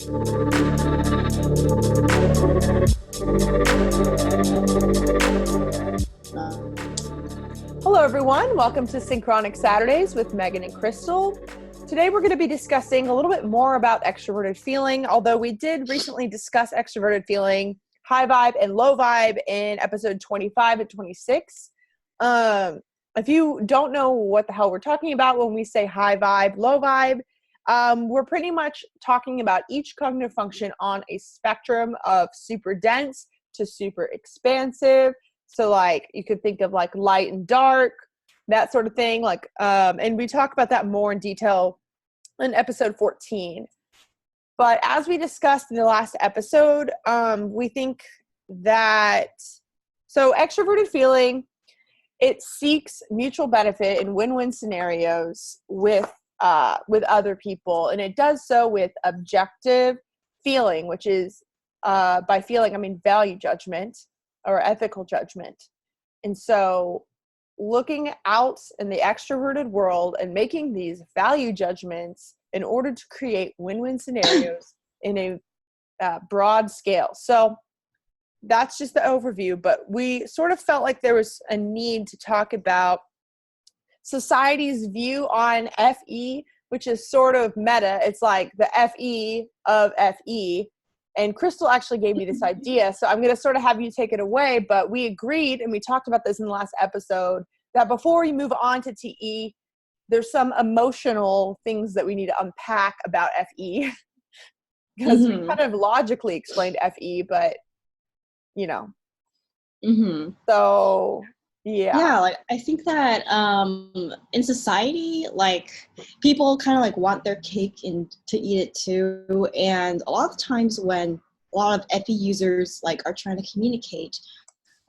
Hello, everyone. Welcome to Synchronic Saturdays with Megan and Crystal. Today, we're going to be discussing a little bit more about extroverted feeling, although we did recently discuss extroverted feeling, high vibe and low vibe in episode 25 and 26. If you don't know what the hell we're talking about when we say high vibe, low vibe, we're pretty much talking about each cognitive function on a spectrum of super dense to super expansive. So like you could think of like light and dark, that sort of thing. Like, and we talk about that more in detail in episode 14. But as we discussed in the last episode, we think that, so extroverted feeling, it seeks mutual benefit in win-win scenarios with other people. And it does so with objective feeling, which is, by feeling, I mean value judgment or ethical judgment. And so looking out in the extroverted world and making these value judgments in order to create win-win scenarios in a broad scale. So that's just the overview, but we sort of felt like there was a need to talk about society's view on FE, which is sort of meta. It's like the FE of FE. And Crystal actually gave me this idea, so I'm going to sort of have you take it away. But we agreed, and we talked about this in the last episode, that before we move on to TE, there's some emotional things that we need to unpack about FE. Because we kind of logically explained FE, but, you know. So, yeah. Yeah, like I think that in society, like people kind of like want their cake and to eat it too. And a lot of times when a lot of FE users like are trying to communicate,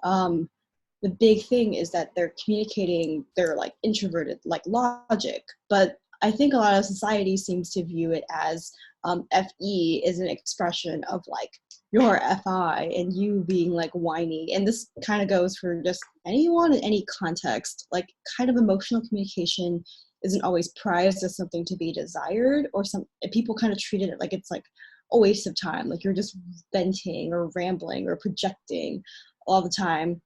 the big thing is that they're communicating their like introverted like logic. But I think a lot of society seems to view it as FE is an expression of like your FI and you being like whiny. And this kind of goes for just anyone in any context. Like kind of emotional communication isn't always prized as something to be desired, or people kind of treated it like it's like a waste of time. Like you're just venting or rambling or projecting all the time,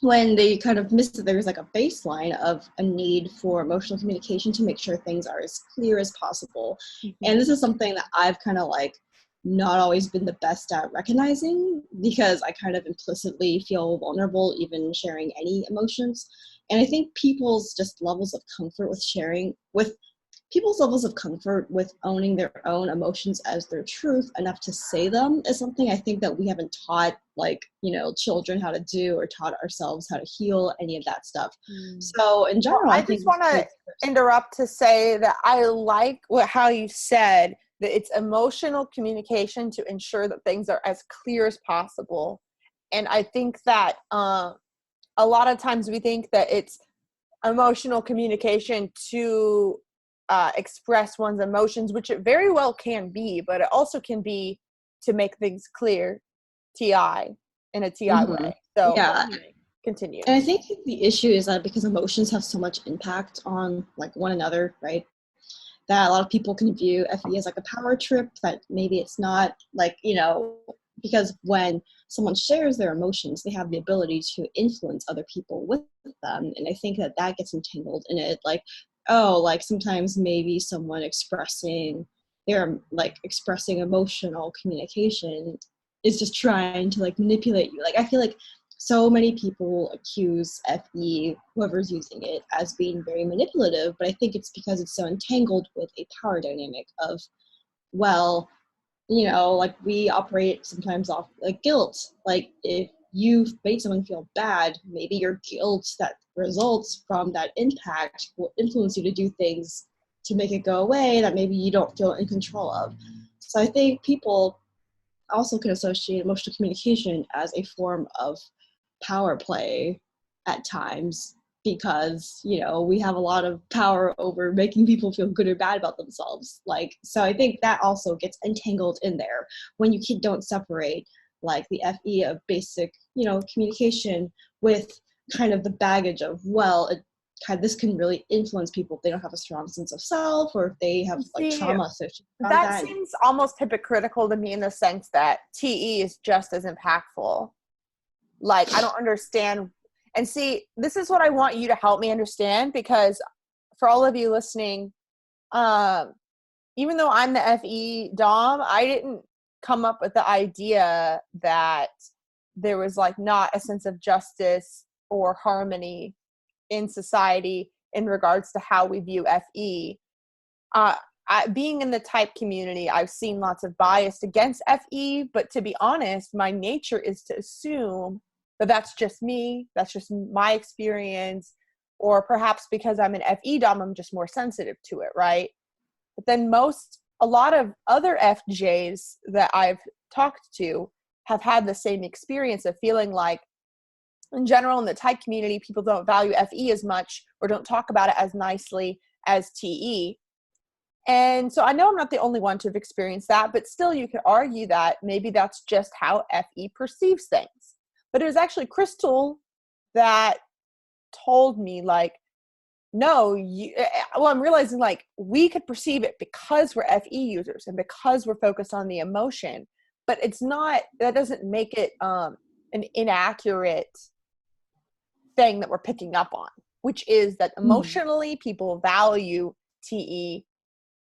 when they kind of miss that there's like a baseline of a need for emotional communication to make sure things are as clear as possible. And this is something that I've kind of like not always been the best at recognizing, because I kind of implicitly feel vulnerable even sharing any emotions. And I think people's levels of comfort with owning their own emotions as their truth enough to say them is something I think that we haven't taught, like, you know, children how to do, or taught ourselves how to heal any of that stuff. So in general, I just want to interrupt to say that I like how you said that it's emotional communication to ensure that things are as clear as possible. And I think that a lot of times we think that it's emotional communication to express one's emotions, which it very well can be, but it also can be to make things clear, TI, in a TI way. So yeah, continue. And I think the issue is that because emotions have so much impact on like one another, right? That a lot of people can view FE as like a power trip, that maybe it's not, like, you know, because when someone shares their emotions, they have the ability to influence other people with them. And I think that gets entangled in it. Like, oh, like sometimes maybe someone expressing emotional communication is just trying to like manipulate you. Like I feel like so many people accuse FE, whoever's using it, as being very manipulative, but I think it's because it's so entangled with a power dynamic of, well, you know, like we operate sometimes off like guilt. Like if you've made someone feel bad, maybe your guilt that results from that impact will influence you to do things to make it go away that maybe you don't feel in control of. So I think people also can associate emotional communication as a form of power play at times, because, you know, we have a lot of power over making people feel good or bad about themselves. Like, so I think that also gets entangled in there when you don't separate like the FE of basic, you know, communication with kind of the baggage of, well, it this can really influence people if they don't have a strong sense of self, or if they have like See, trauma associated with that seems almost hypocritical to me in the sense that TE is just as impactful. Like, I don't understand. And see, this is what I want you to help me understand, because for all of you listening, even though I'm the FE Dom, I didn't come up with the idea that there was like not a sense of justice or harmony in society in regards to how we view FE. Being in the type community, I've seen lots of bias against FE, but to be honest, my nature is to assume that that's just me, that's just my experience, or perhaps because I'm an FE Dom, I'm just more sensitive to it, right? But then a lot of other FJs that I've talked to have had the same experience of feeling like, in general, in the type community, people don't value FE as much or don't talk about it as nicely as TE. And so I know I'm not the only one to have experienced that, but still you could argue that maybe that's just how FE perceives things. But it was actually Crystal that told me, like, no, I'm realizing like we could perceive it because we're FE users and because we're focused on the emotion, but it's not, that doesn't make it an inaccurate thing that we're picking up on, which is that emotionally people value TE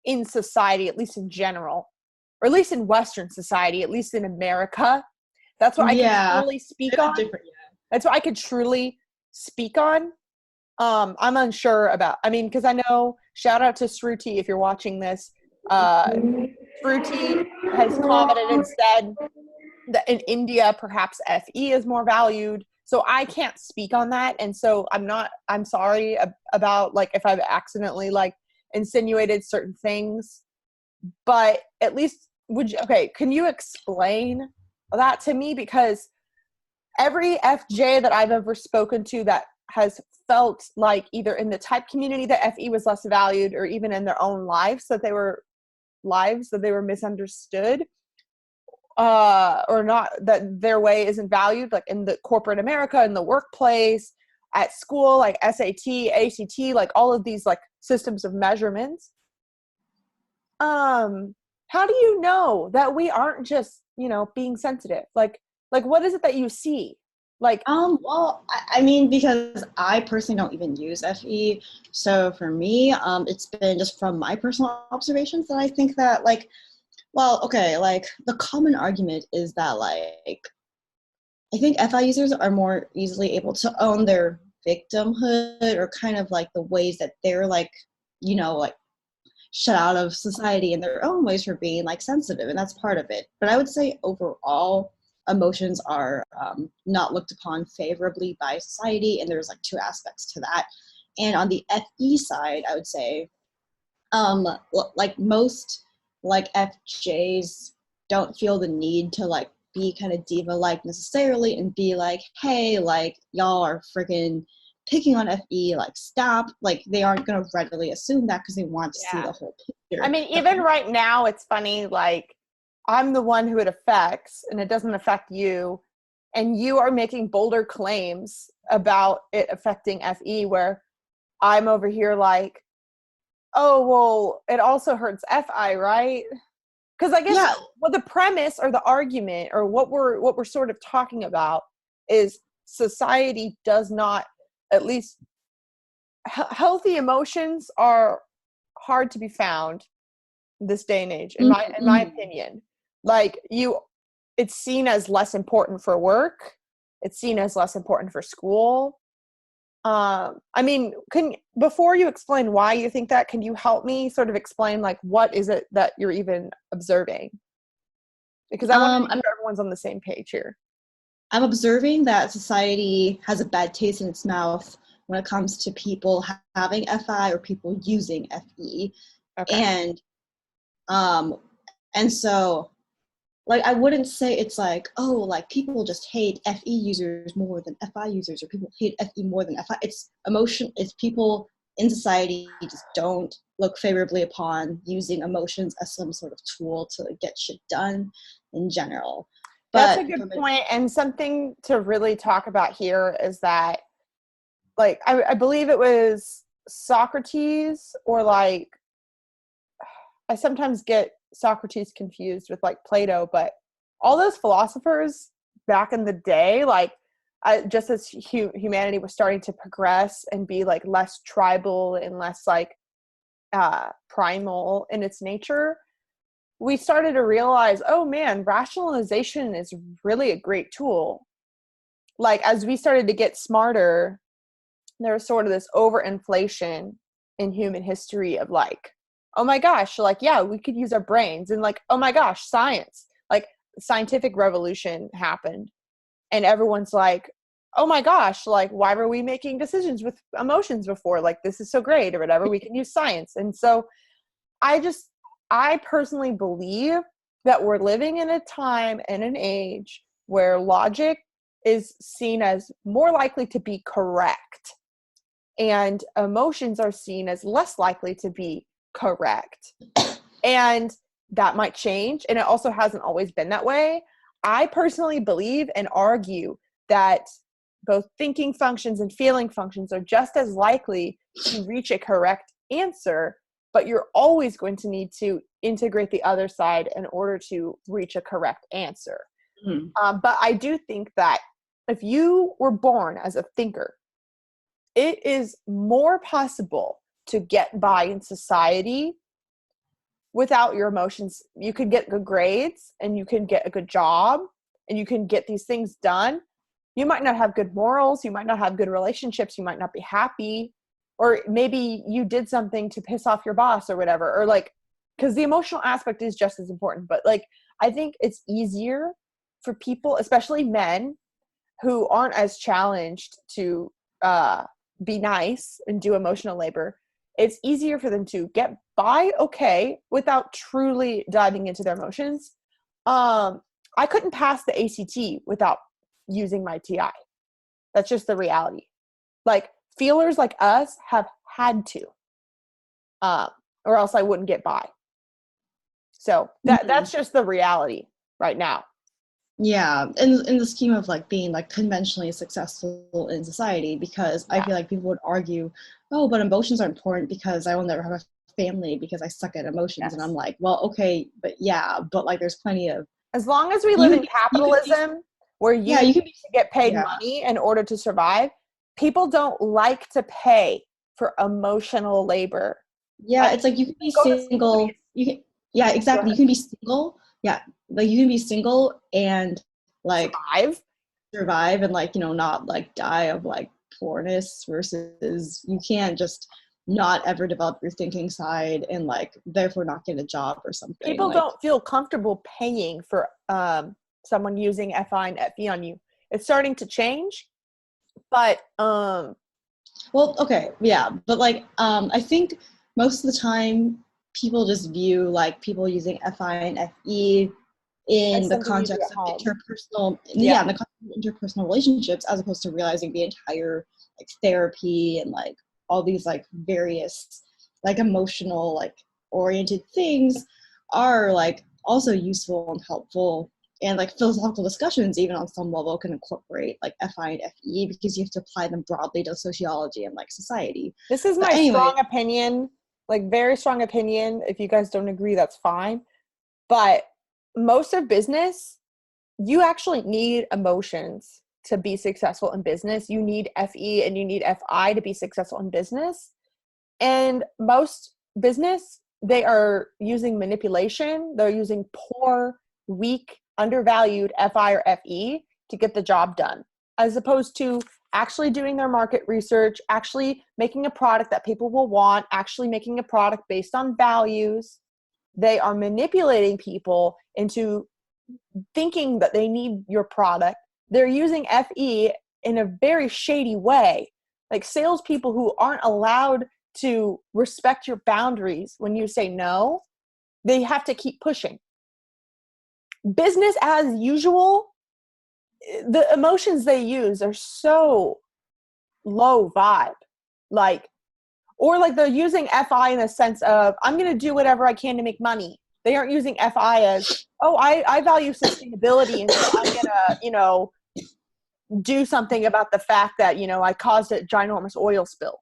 in society, at least in general, or at least in Western society, at least in America. That's what I can truly speak on. That's what I could truly speak on. I'm unsure about, because I know, shout out to Shruti if you're watching this. Shruti has commented and said that in India, perhaps FE is more valued. So I can't speak on that. And so I'm sorry about like if I've accidentally like insinuated certain things, but at least can you explain that to me? Because every FJ that I've ever spoken to that has felt like either in the type community that FE was less valued, or even in their own lives that they were misunderstood, or not, that their way isn't valued, like in the corporate America, in the workplace, at school, like SAT, ACT, like all of these like systems of measurements. How do you know that we aren't just, being sensitive? Like what is it that you see? Like, well, I mean, because I personally don't even use FE. So for me, it's been just from my personal observations that I think that like, well, okay, like the common argument is that like, I think FI users are more easily able to own their victimhood, or kind of like the ways that they're like, like shut out of society in their own ways for being like sensitive, and that's part of it. But I would say overall, emotions are not looked upon favorably by society, and there's like two aspects to that. And on the FE side, I would say like most like FJs don't feel the need to like be kind of diva like necessarily and be like, hey, like y'all are freaking picking on FE, like stop. Like they aren't going to readily assume that because they want to see the whole picture. Even right now it's funny, like I'm the one who it affects and it doesn't affect you, and you are making bolder claims about it affecting FE, where I'm over here like, oh, well, it also hurts FI, right? Because I guess the premise or the argument or what we're sort of talking about is society does not, at least healthy emotions are hard to be found this day and age, in my opinion. Like it's seen as less important for work. It's seen as less important for school. Before you explain why you think that, can you help me sort of explain like what is it that you're even observing? Because I want to make sure everyone's on the same page here. I'm observing that society has a bad taste in its mouth when it comes to people having FI or people using FE. Okay. And so like I wouldn't say it's like, oh, like people just hate FE users more than FI users, or people hate FE more than FI. It's emotion. It's people in society just don't look favorably upon using emotions as some sort of tool to get shit done in general. That's a good point. And something to really talk about here is that like, I believe it was Socrates, or like, I sometimes get Socrates confused with like Plato, but all those philosophers back in the day, like, just as humanity was starting to progress and be like less tribal and less like primal in its nature, we started to realize, oh man, rationalization is really a great tool. Like, as we started to get smarter, there was sort of this overinflation in human history of like, oh my gosh, like, yeah, we could use our brains, and like, oh my gosh, science, like, scientific revolution happened, and everyone's like, oh my gosh, like, why were we making decisions with emotions before? Like, this is so great, or whatever, we can use science. And so I personally believe that we're living in a time and an age where logic is seen as more likely to be correct, and emotions are seen as less likely to be correct. And that might change, and it also hasn't always been that way. I personally believe and argue that both thinking functions and feeling functions are just as likely to reach a correct answer, but you're always going to need to integrate the other side in order to reach a correct answer. But I do think that if you were born as a thinker, it is more possible to get by in society without your emotions. You could get good grades, and you can get a good job, and you can get these things done. You might not have good morals. You might not have good relationships. You might not be happy. Or maybe you did something to piss off your boss or whatever. Or like, because the emotional aspect is just as important. But like, I think it's easier for people, especially men, who aren't as challenged to be nice and do emotional labor. It's easier for them to get by okay without truly diving into their emotions. I couldn't pass the ACT without using my TI. That's just the reality. Like, feelers like us have had to, or else I wouldn't get by. So that's just the reality right now. Yeah, in the scheme of like being like conventionally successful in society, because I feel like people would argue, oh, but emotions are important because I will never have a family because I suck at emotions. And I'm like, well, okay, but like there's plenty of, as long as we live in capitalism where you can get paid money in order to survive, people don't like to pay for emotional labor. Yeah, it's like you can be single. Exactly. You can be single. Yeah, like you can be single and like survive and like, not like die of like poorness, versus you can't just not ever develop your thinking side and like therefore not get a job or something. People don't feel comfortable paying for someone using FI and FE on you. It's starting to change, but well, okay, yeah, but like I think most of the time people just view like people using FI and FE in the context of interpersonal, in the context of interpersonal relationships, as opposed to realizing the entire like therapy and like all these like various like emotional like oriented things are like also useful and helpful, and like philosophical discussions even on some level can incorporate like FI and FE because you have to apply them broadly to sociology and like society. This is my strong opinion, like very strong opinion. If you guys don't agree, that's fine. But most of business, you actually need emotions to be successful in business. You need FE and you need FI to be successful in business. And most business, they are using manipulation. They're using poor, weak, undervalued FI or FE to get the job done, as opposed to actually doing their market research, actually making a product that people will want, actually making a product based on values. They are manipulating people into thinking that they need your product. They're using FE in a very shady way, like salespeople who aren't allowed to respect your boundaries. When you say no, they have to keep pushing. Business as usual, the emotions they use are so low vibe, like, or like they're using FI in the sense of, I'm going to do whatever I can to make money. They aren't using FI as, oh, I value sustainability, and so I'm going to, do something about the fact that, I caused a ginormous oil spill.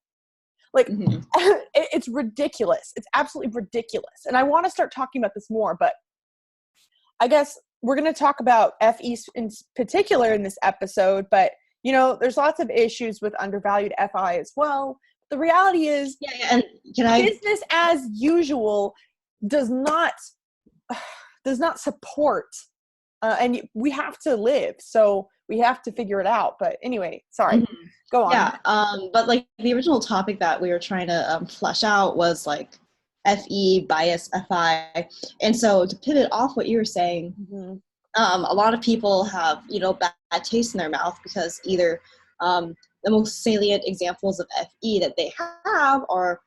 Like, it's ridiculous. It's absolutely ridiculous. And I want to start talking about this more, but I guess we're going to talk about FE in particular in this episode, but, there's lots of issues with undervalued FI as well. The reality is, and business as usual does not support, and we have to live, so we have to figure it out. But anyway, sorry, go on. Yeah, but like the original topic that we were trying to flesh out was like FE, bias, FI, and so to pivot off what you were saying, a lot of people have bad taste in their mouth because either the most salient examples of FE that they have are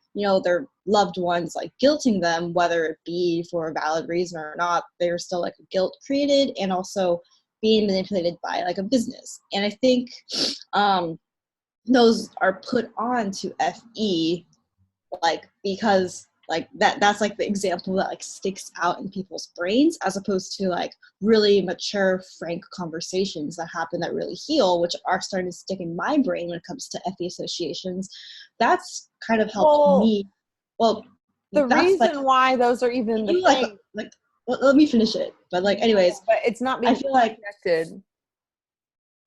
their loved ones like guilting them, whether it be for a valid reason or not. They're still like guilt created, and also being manipulated by like a business. And I think those are put on to FE like because like that's like the example that like sticks out in people's brains, as opposed to like really mature, frank conversations that happen that really heal, which are starting to stick in my brain when it comes to FE associations. That's kind of helped me. Well, the reason why those are even the thing, well, let me finish it. But like, anyways, but it's not being I feel like connected.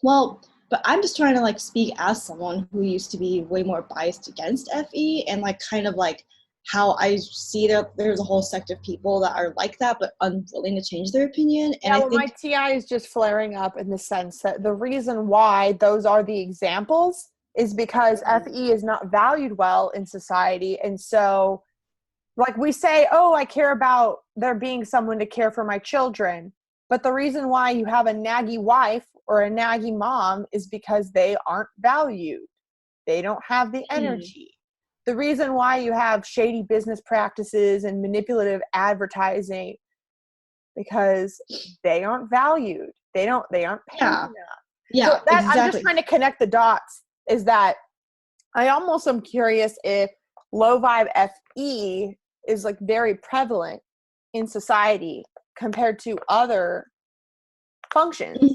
Well, but I'm just trying to like speak as someone who used to be way more biased against FE, and like kind of like how I see that there's a whole sect of people that are like that but unwilling to change their opinion. And I think my TI is just flaring up in the sense that the reason why those are the examples is because FE is not valued well in society. And so like we say, oh, I care about there being someone to care for my children. But the reason why you have a naggy wife or a naggy mom is because they aren't valued. They don't have the energy. The reason why you have shady business practices and manipulative advertising, because they aren't valued. They aren't paid enough. Yeah, so that, exactly. I'm just trying to connect the dots, is that I almost am curious if low vibe FE is like very prevalent in society compared to other functions.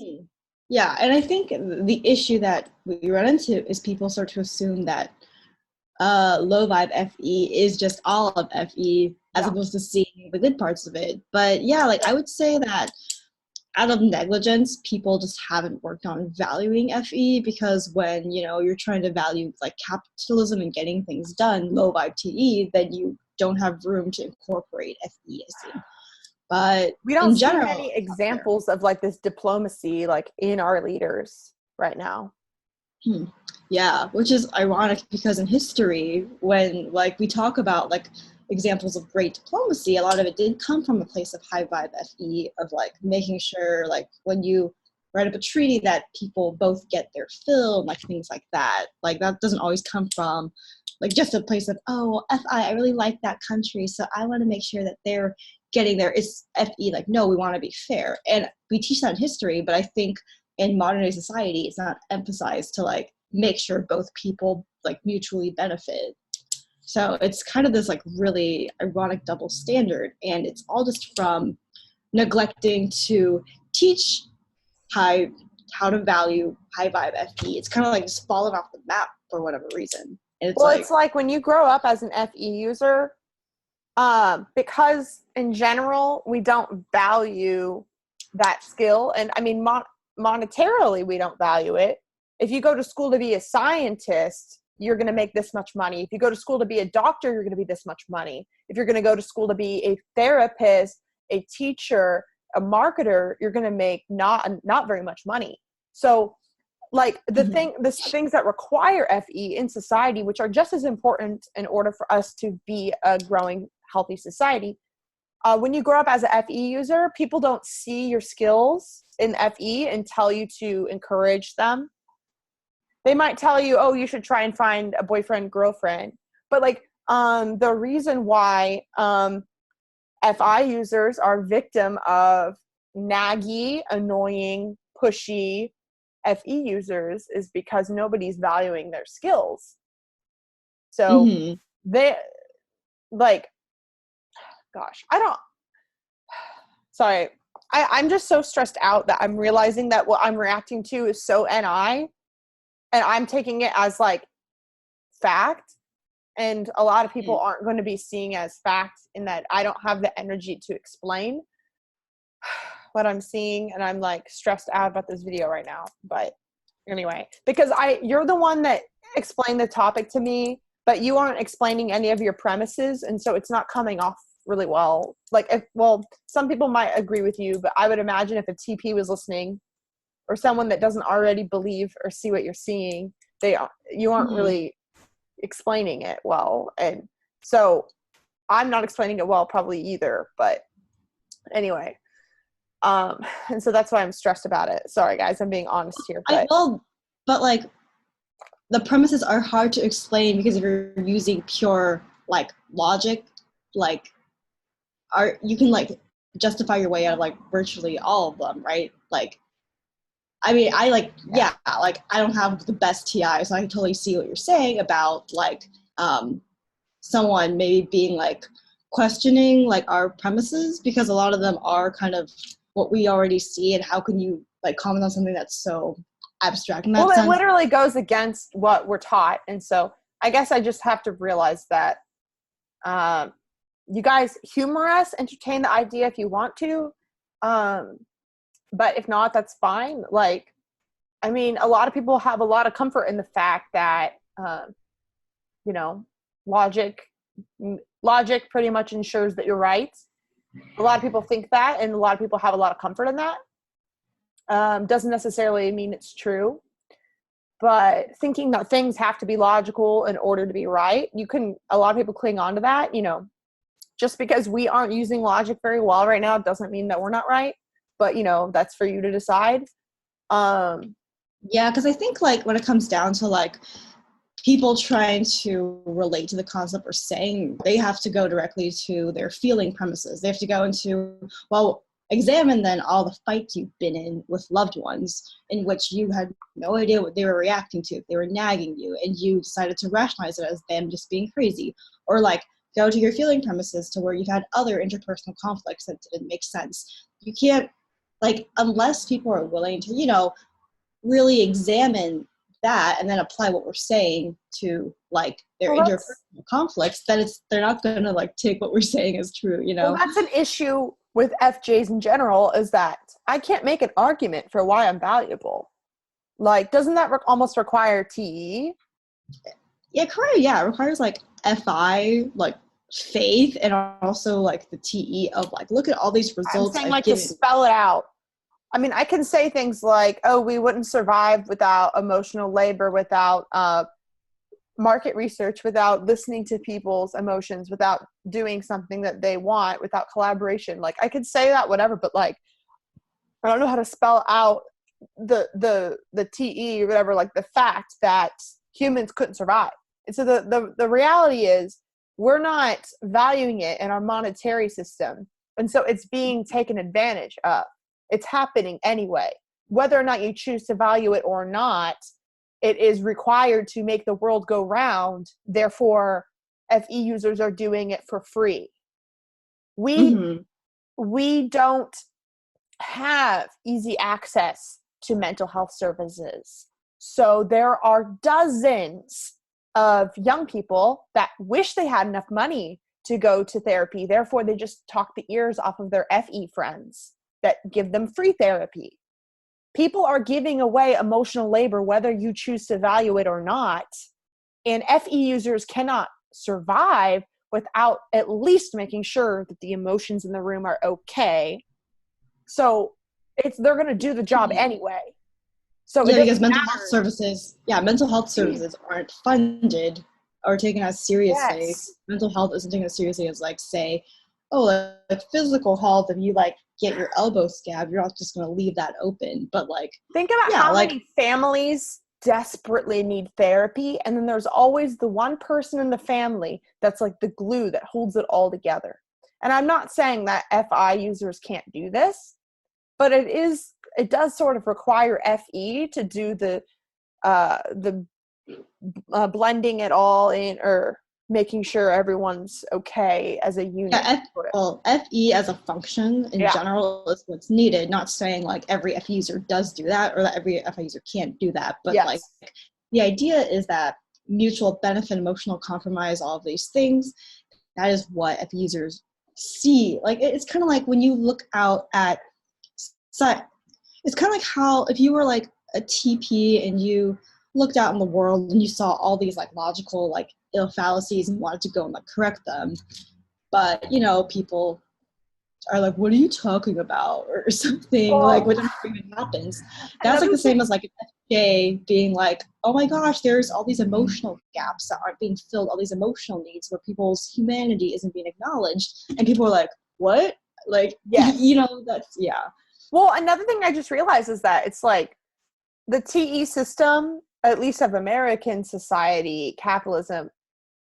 Yeah, and I think the issue that we run into is people start to assume that low vibe FE is just all of FE as opposed to seeing the good parts of it. But yeah, like I would say that out of negligence, people just haven't worked on valuing FE, because when you're trying to value like capitalism and getting things done, low vibe TE, then you don't have room to incorporate FE, I see. But we don't in see general, many examples of like this diplomacy like in our leaders right now. Yeah, which is ironic because in history, when like we talk about like examples of great diplomacy, a lot of it did come from a place of high vibe FE, of like making sure like when you write up a treaty that people both get their fill, like things like that. Like that doesn't always come from like just a place of, oh, FI, I really like that country, so I want to make sure that they're getting there. It's FE, like, no, we want to be fair. And we teach that in history, but I think in modern day society, it's not emphasized to like make sure both people like mutually benefit. So it's kind of this like really ironic double standard, and it's all just from neglecting to teach how to value high vibe FE. It's kind of like just falling off the map for whatever reason. And it's like when you grow up as an FE user, because in general we don't value that skill, and I mean monetarily we don't value it. If you go to school to be a scientist, you're going to make this much money. If you go to school to be a doctor, you're going to be this much money. If you're going to go to school to be a therapist, a teacher, a marketer, you're going to make not very much money. So like the things that require FE in society, which are just as important in order for us to be a growing, healthy society. When you grow up as a FE user, people don't see your skills in FE and tell you to encourage them. They might tell you, oh, you should try and find a boyfriend, girlfriend. But like the reason why FI users are victim of naggy, annoying, pushy FE users is because nobody's valuing their skills. So they like, gosh, sorry, I'm just so stressed out that I'm realizing that what I'm reacting to is so NI, and I'm taking it as like fact. And a lot of people aren't going to be seeing as fact, in that I don't have the energy to explain what I'm seeing. And I'm like stressed out about this video right now. But anyway, because you're the one that explained the topic to me, but you aren't explaining any of your premises. And so it's not coming off really well. Like, some people might agree with you, but I would imagine if a TP was listening, or someone that doesn't already believe or see what you're seeing, you aren't really explaining it well. And so I'm not explaining it well probably either, but anyway, and so that's why I'm stressed about it. Sorry guys, I'm being honest here, but like the premises are hard to explain, because if you're using pure like logic, like you can like justify your way out of like virtually all of them, right? Like, I mean, like I don't have the best TI, so I can totally see what you're saying about like someone maybe being like questioning like our premises, because a lot of them are kind of what we already see, and how can you like comment on something that's so abstract in that sense? It literally goes against what we're taught. And so I guess I just have to realize that you guys humor us, entertain the idea if you want to. But if not, that's fine. Like, I mean, a lot of people have a lot of comfort in the fact that, logic pretty much ensures that you're right. A lot of people think that, and a lot of people have a lot of comfort in that. Doesn't necessarily mean it's true, but thinking that things have to be logical in order to be right, a lot of people cling on to that. Just because we aren't using logic very well right now doesn't mean that we're not right. But, that's for you to decide. Yeah, because I think, like, when it comes down to, like, people trying to relate to the concept we're saying, they have to go directly to their feeling premises. They have to go into, examine then all the fights you've been in with loved ones in which you had no idea what they were reacting to. They were nagging you, and you decided to rationalize it as them just being crazy. Or, like, go to your feeling premises to where you've had other interpersonal conflicts that didn't make sense. You can't, like, unless people are willing to, really examine that and then apply what we're saying to like their interpersonal conflicts, then they're not gonna like take what we're saying as true. Well, that's an issue with FJs in general, is that I can't make an argument for why I'm valuable. Like, doesn't that almost require TE? Yeah, correct. Yeah, it requires like FI, like faith, and also like the TE of like, look at all these results. I'm saying, like, to spell it out. I mean, I can say things like, oh, we wouldn't survive without emotional labor, without market research, without listening to people's emotions, without doing something that they want, without collaboration. Like, I could say that, whatever, but like, I don't know how to spell out the TE or whatever, like the fact that humans couldn't survive. And so the reality is we're not valuing it in our monetary system. And so it's being taken advantage of. It's happening anyway. Whether or not you choose to value it or not, it is required to make the world go round. Therefore, FE users are doing it for free. We don't have easy access to mental health services. So there are dozens of young people that wish they had enough money to go to therapy. Therefore, they just talk the ears off of their FE friends that give them free therapy. People are giving away emotional labor, whether you choose to value it or not. And FE users cannot survive without at least making sure that the emotions in the room are okay. So they're going to do the job anyway. So yeah, because mental health services aren't funded or taken as seriously. Yes. Mental health isn't taken as seriously as like, say, like physical health. If you like get your elbow scabbed, you're not just going to leave that open. But like, think about how many families desperately need therapy, and then there's always the one person in the family that's like the glue that holds it all together. And I'm not saying that FI users can't do this, but it does sort of require FE to do the blending it all in, or making sure everyone's okay as a unit. Yeah, FE as a function in general is what's needed. Not saying like every FE user does do that or that every FE user can't do that, but like the idea is that mutual benefit, emotional compromise, all of these things, that is what FE users see. Like it's kind of like when you look out at, it's kind of like how if you were like a TP and you looked out in the world and you saw all these like logical like fallacies and wanted to go and like correct them, but you know people are like, what are you talking about, or something, like when it happens. That's like the same as like an FJ being like, oh my gosh, there's all these emotional gaps that aren't being filled, all these emotional needs where people's humanity isn't being acknowledged, and people are like, what? Like, you know, that's Well, another thing I just realized is that it's like the TE system, at least of American society, capitalism,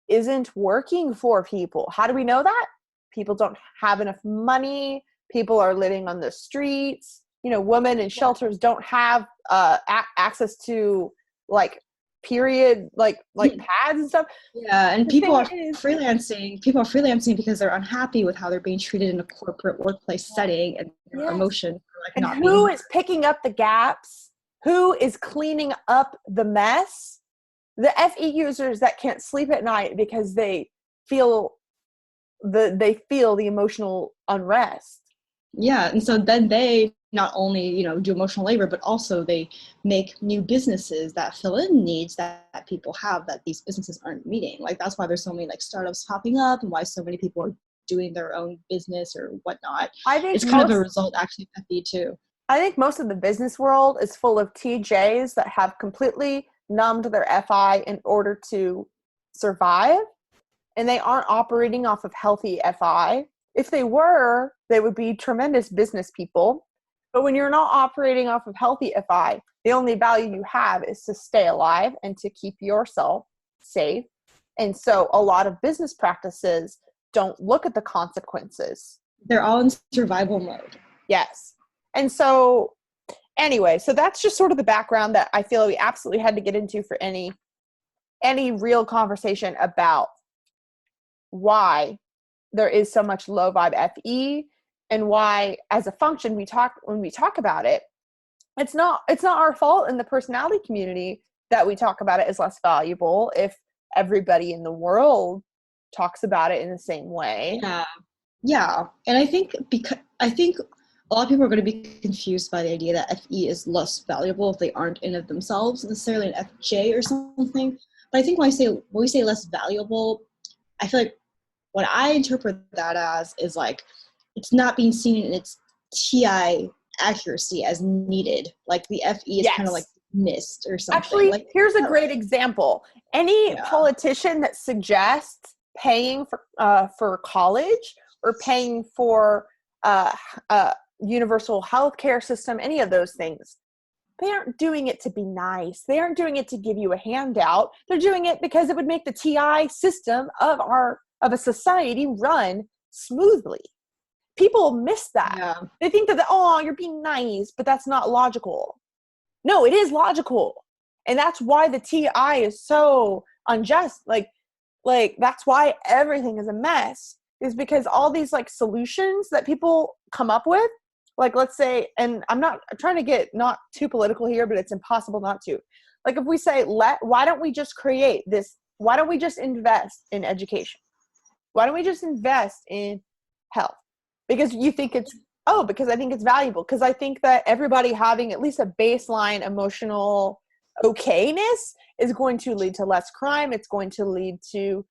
isn't working for people. How do we know that? People don't have enough money. People are living on the streets. You know, women in shelters don't have access to like period, like pads and stuff. Yeah, and people are freelancing. People are freelancing because they're unhappy with how they're being treated in a corporate workplace setting, and their emotion. Like, and who is picking up the gaps? Who is cleaning up the mess? The FE users that can't sleep at night because they feel the emotional unrest. Yeah, and so then they not only, you know, do emotional labor, but also they make new businesses that fill in needs that people have that these businesses aren't meeting. Like that's why there's so many like startups popping up, and why so many people are doing their own business or whatnot. I think it's kind of a result actually of FE too. I think most of the business world is full of TJs that have completely numbed their FI in order to survive, and they aren't operating off of healthy FI. If they were, they would be tremendous business people. But when you're not operating off of healthy FI, the only value you have is to stay alive and to keep yourself safe. And so a lot of business practices don't look at the consequences. They're all in survival mode. Yes. And so anyway, so that's just sort of the background that I feel we absolutely had to get into for any real conversation about why there is so much low vibe FE, and why as a function when we talk about it, it's not our fault in the personality community that we talk about it as less valuable if everybody in the world talks about it in the same way. Yeah. And I think a lot of people are going to be confused by the idea that FE is less valuable if they aren't in it themselves, necessarily an FJ or something. But I think when we say less valuable, I feel like what I interpret that as is like it's not being seen in its TI accuracy as needed. Like the FE is kind of like missed or something. Actually, like, here's a great example. Any politician that suggests paying for college or paying for universal health care system, any of those things, they aren't doing it to be nice. They aren't doing it to give you a handout. They're doing it because it would make the TI system of a society run smoothly. People miss that. Yeah. They think that, you're being nice, but that's not logical. No, it is logical. And that's why the TI is so unjust. Like that's why everything is a mess, is because all these like solutions that people come up with, like let's say, and I'm trying to get not too political here, but it's impossible not to. Like if we say, why don't we just create this? Why don't we just invest in education? Why don't we just invest in health? Because you think because I think it's valuable. Because I think that everybody having at least a baseline emotional okayness is going to lead to less crime. It's going to lead to,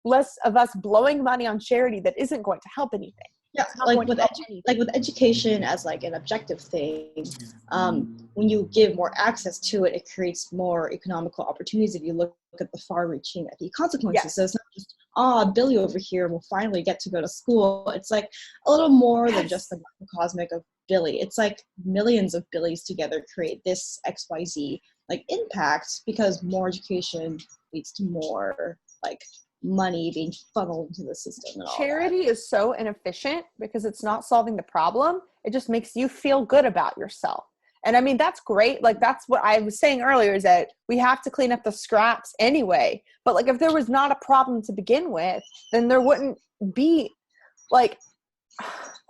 less of us blowing money on charity that isn't going to help anything. Yeah, like with education as like an objective thing, when you give more access to it, it creates more economical opportunities if you look at the far-reaching consequences. Yes. So it's not just, Billy over here will finally get to go to school. It's like a little more than just the microcosmic of Billy. It's like millions of Billies together create this XYZ like impact, because more education leads to more like money being funneled into the system. And charity is so inefficient because it's not solving the problem. It just makes you feel good about yourself. And I mean, that's great. Like, that's what I was saying earlier, is that we have to clean up the scraps anyway. But like, if there was not a problem to begin with, then there wouldn't be, like,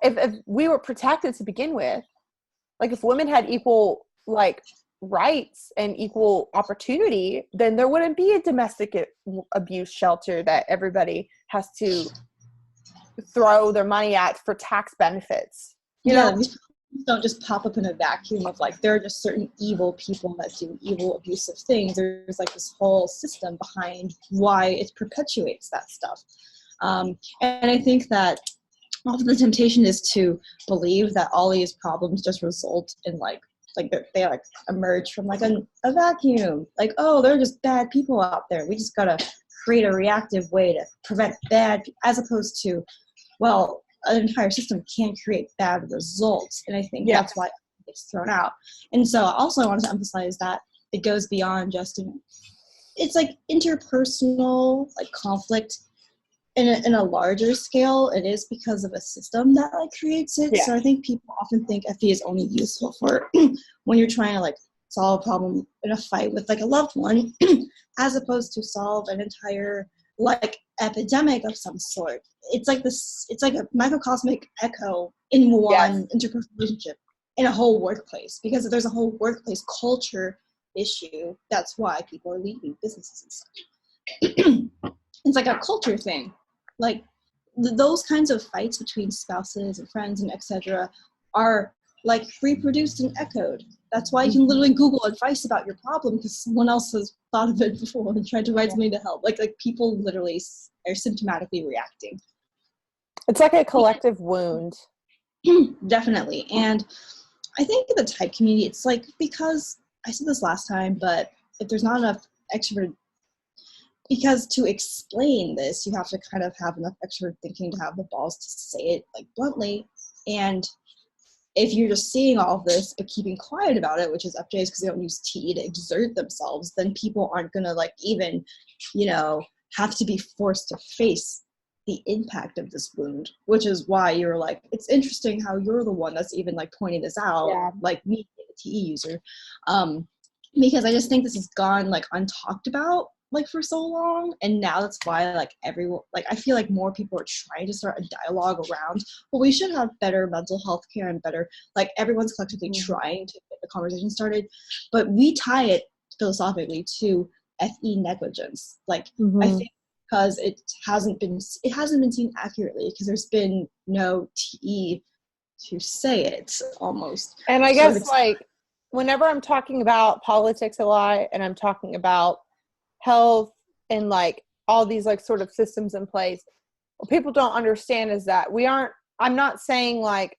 if we were protected to begin with, like if women had equal like rights and equal opportunity, then there wouldn't be a domestic abuse shelter that everybody has to throw their money at for tax benefits. You know? These don't just pop up in a vacuum of like, there are just certain evil people that do evil, abusive things. There's like this whole system behind why it perpetuates that stuff. And I think that often the temptation is to believe that all these problems just result in like they like emerge from like a vacuum. Like, oh, they're just bad people out there. We just gotta create a reactive way to prevent bad, as opposed to, well, an entire system can create bad results. And I think that's why it's thrown out. And so also I wanted to emphasize that it goes beyond just, it's like interpersonal, like conflict in a larger scale. It is because of a system that like creates it. So I think people often think FE is only useful for when you're trying to like solve a problem in a fight with like a loved one, as opposed to solve an entire like epidemic of some sort. It's like this, it's like a microcosmic echo in one interpersonal relationship in a whole workplace, because if there's a whole workplace culture issue, that's why people are leaving businesses and such. It's like a culture thing. Like those kinds of fights between spouses and friends and etc. are like reproduced and echoed. That's why you can literally Google advice about your problem because someone else has thought of it before and tried to write something to help. Like people literally are symptomatically reacting. It's like a collective wound. Definitely. And I think in the type community, it's like, because I said this last time, but if there's not enough extrovert, because to explain this, you have to kind of have enough extrovert thinking to have the balls to say it like bluntly. And if you're just seeing all of this but keeping quiet about it, which is FJs because they don't use TE to exert themselves, then people aren't gonna like even, have to be forced to face the impact of this wound, which is why you're like, it's interesting how you're the one that's even like pointing this out, like me, a TE user, because I just think this has gone like untalked about like for so long, and now that's why like everyone, like I feel like more people are trying to start a dialogue around, well, we should have better mental health care and better, like everyone's collectively trying to get the conversation started, but we tie it philosophically to FE negligence. Like I think because it hasn't been seen accurately because there's been no TE to say it almost. And I guess like whenever I'm talking about politics a lot and I'm talking about health and like all these like sort of systems in place, what people don't understand is that I'm not saying like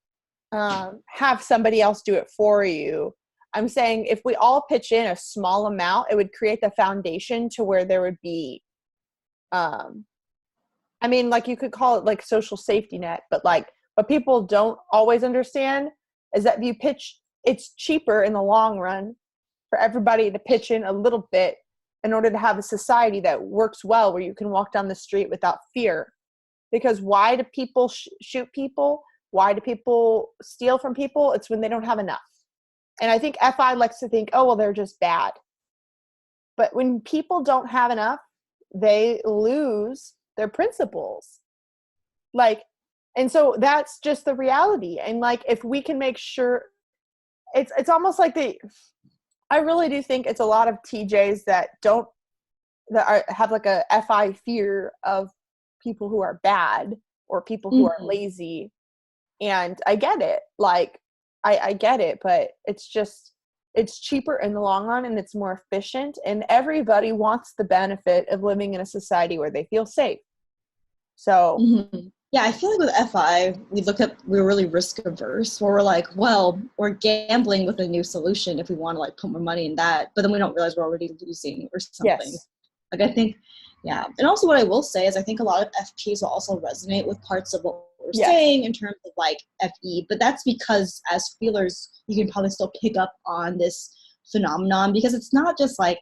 have somebody else do it for you. I'm saying if we all pitch in a small amount, it would create the foundation to where there would be I mean, like you could call it like social safety net, but like what people don't always understand is that if you pitch, it's cheaper in the long run for everybody to pitch in a little bit in order to have a society that works well, where you can walk down the street without fear. Because why do people shoot people? Why do people steal from people? It's when they don't have enough. And I think FI likes to think, oh, well, they're just bad. But when people don't have enough, they lose their principles. Like, and so that's just the reality. And like, if we can make sure, it's almost like I really do think it's a lot of TJs that have like a FI fear of people who are bad or people who are lazy. And I get it. Like, I get it, but it's cheaper in the long run and it's more efficient, and everybody wants the benefit of living in a society where they feel safe. So yeah, I feel like with FI, we're really risk averse, where we're like, well, we're gambling with a new solution if we want to like put more money in that, but then we don't realize we're already losing or something. Yes. Like I think, yeah. And also what I will say is I think a lot of FPs will also resonate with parts of what we're saying in terms of like FE, but that's because as feelers, you can probably still pick up on this phenomenon, because it's not just like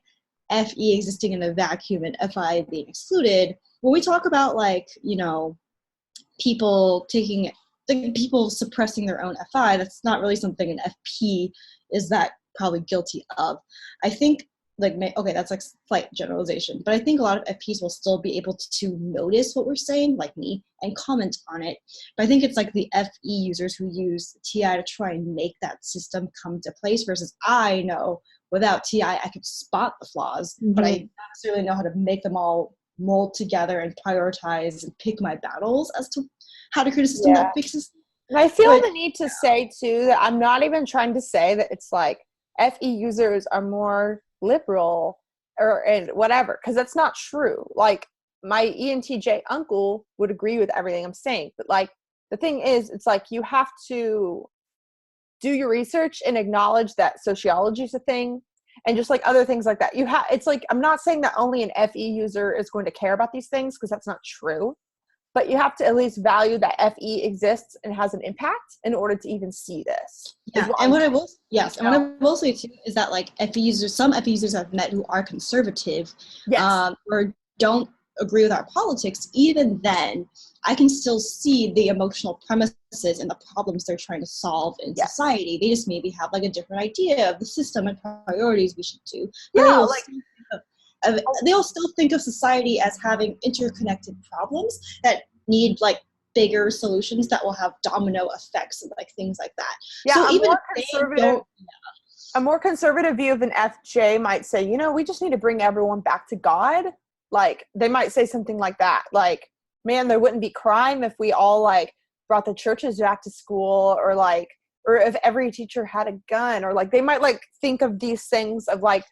FE existing in a vacuum and FI being excluded. When we talk about like, people taking like people suppressing their own FI. That's not really something an FP is that probably guilty of. I think like, okay, that's like slight generalization, but I think a lot of FPs will still be able to notice what we're saying, like me, and comment on it. But I think it's like the FE users who use TI to try and make that system come to place, versus I know without TI, I could spot the flaws, but I don't necessarily know how to make them all mold together and prioritize and pick my battles as to how to create a system that fixes. And I feel the need to say too that I'm not even trying to say that it's like FE users are more liberal or and whatever, because that's not true. Like my ENTJ uncle would agree with everything I'm saying, but like the thing is, it's like you have to do your research and acknowledge that sociology is a thing, and just like other things like that. It's like, I'm not saying that only an FE user is going to care about these things, because that's not true. But you have to at least value that FE exists and has an impact in order to even see this. Yeah, and what I will say too is that like some FE users I've met who are conservative, or don't agree with our politics. Even then, I can still see the emotional premises and the problems they're trying to solve in society. They just maybe have like a different idea of the system and priorities we should do. They'll still think of society as having interconnected problems that need like bigger solutions that will have domino effects and like things like that. Yeah, so even a more conservative view of an FJ might say, we just need to bring everyone back to God. Like they might say something like that. Like, man, there wouldn't be crime if we all like brought the churches back to school, or if every teacher had a gun, or like they might like think of these things of like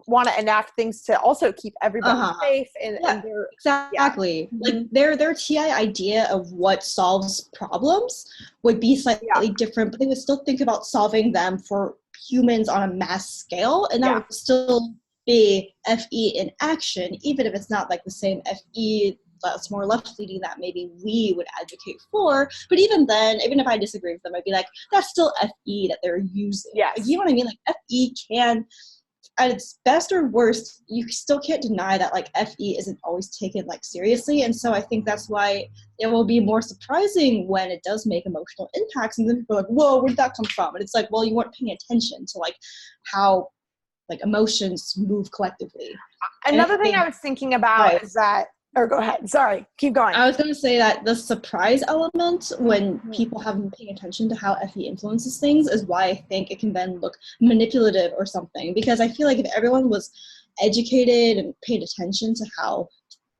want to enact things to also keep everybody safe and exactly. Like their TI idea of what solves problems would be slightly different, but they would still think about solving them for humans on a mass scale, and that would still be FE in action, even if it's not like the same FE that's more left leaning that maybe we would advocate for. But even then, even if I disagree with them, I'd be like, that's still FE that they're using. Yes. Like, you know what I mean? Like FE can, at its best or worst, you still can't deny that like FE isn't always taken like seriously. And so I think that's why it will be more surprising when it does make emotional impacts, and then people are like, whoa, where did that come from? And it's like, well, you weren't paying attention to like how like emotions move collectively. Another thing I was thinking about is that, or go ahead, sorry, keep going. I was going to say that the surprise element when people haven't been paying attention to how FE influences things is why I think it can then look manipulative or something, because I feel like if everyone was educated and paid attention to how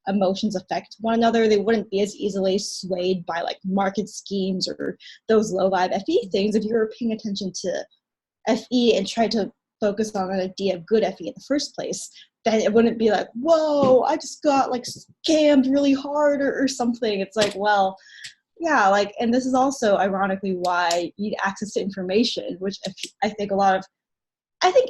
emotions affect one another, they wouldn't be as easily swayed by like market schemes or those low vibe FE things. If you were paying attention to FE and tried to focus on an idea of good FE in the first place, then it wouldn't be like, whoa, I just got like scammed really hard or something. It's like, well, yeah, like, and this is also ironically why you need access to information, which I think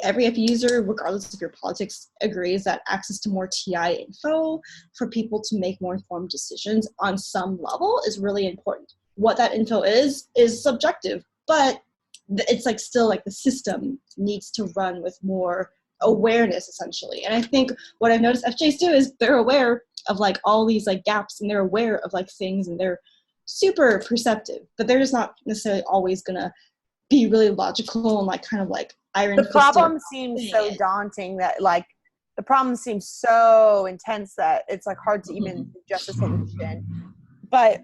every FE user, regardless of your politics, agrees that access to more TI info for people to make more informed decisions on some level is really important. What that info is subjective, but it's like still like the system needs to run with more awareness essentially. And I think what I've noticed FJs do is they're aware of like all these like gaps, and they're aware of like things, and they're super perceptive, but they're just not necessarily always gonna be really logical and like kind of like iron the problem seems so daunting that like the problem seems so intense that it's like hard to even suggest a solution. But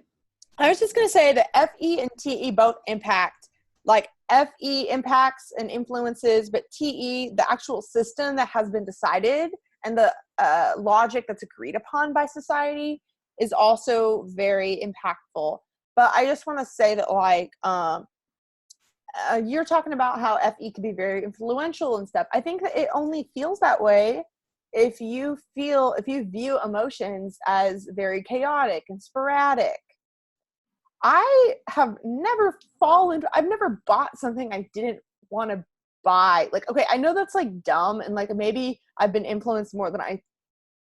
I was just gonna say that FE and TE both impact, like FE impacts and influences, but TE, the actual system that has been decided and the logic that's agreed upon by society, is also very impactful. But I just want to say that like you're talking about how FE can be very influential and stuff. I think that it only feels that way if you view emotions as very chaotic and sporadic. I've never bought something I didn't want to buy. Like, okay, I know that's like dumb, and like maybe I've been influenced more than I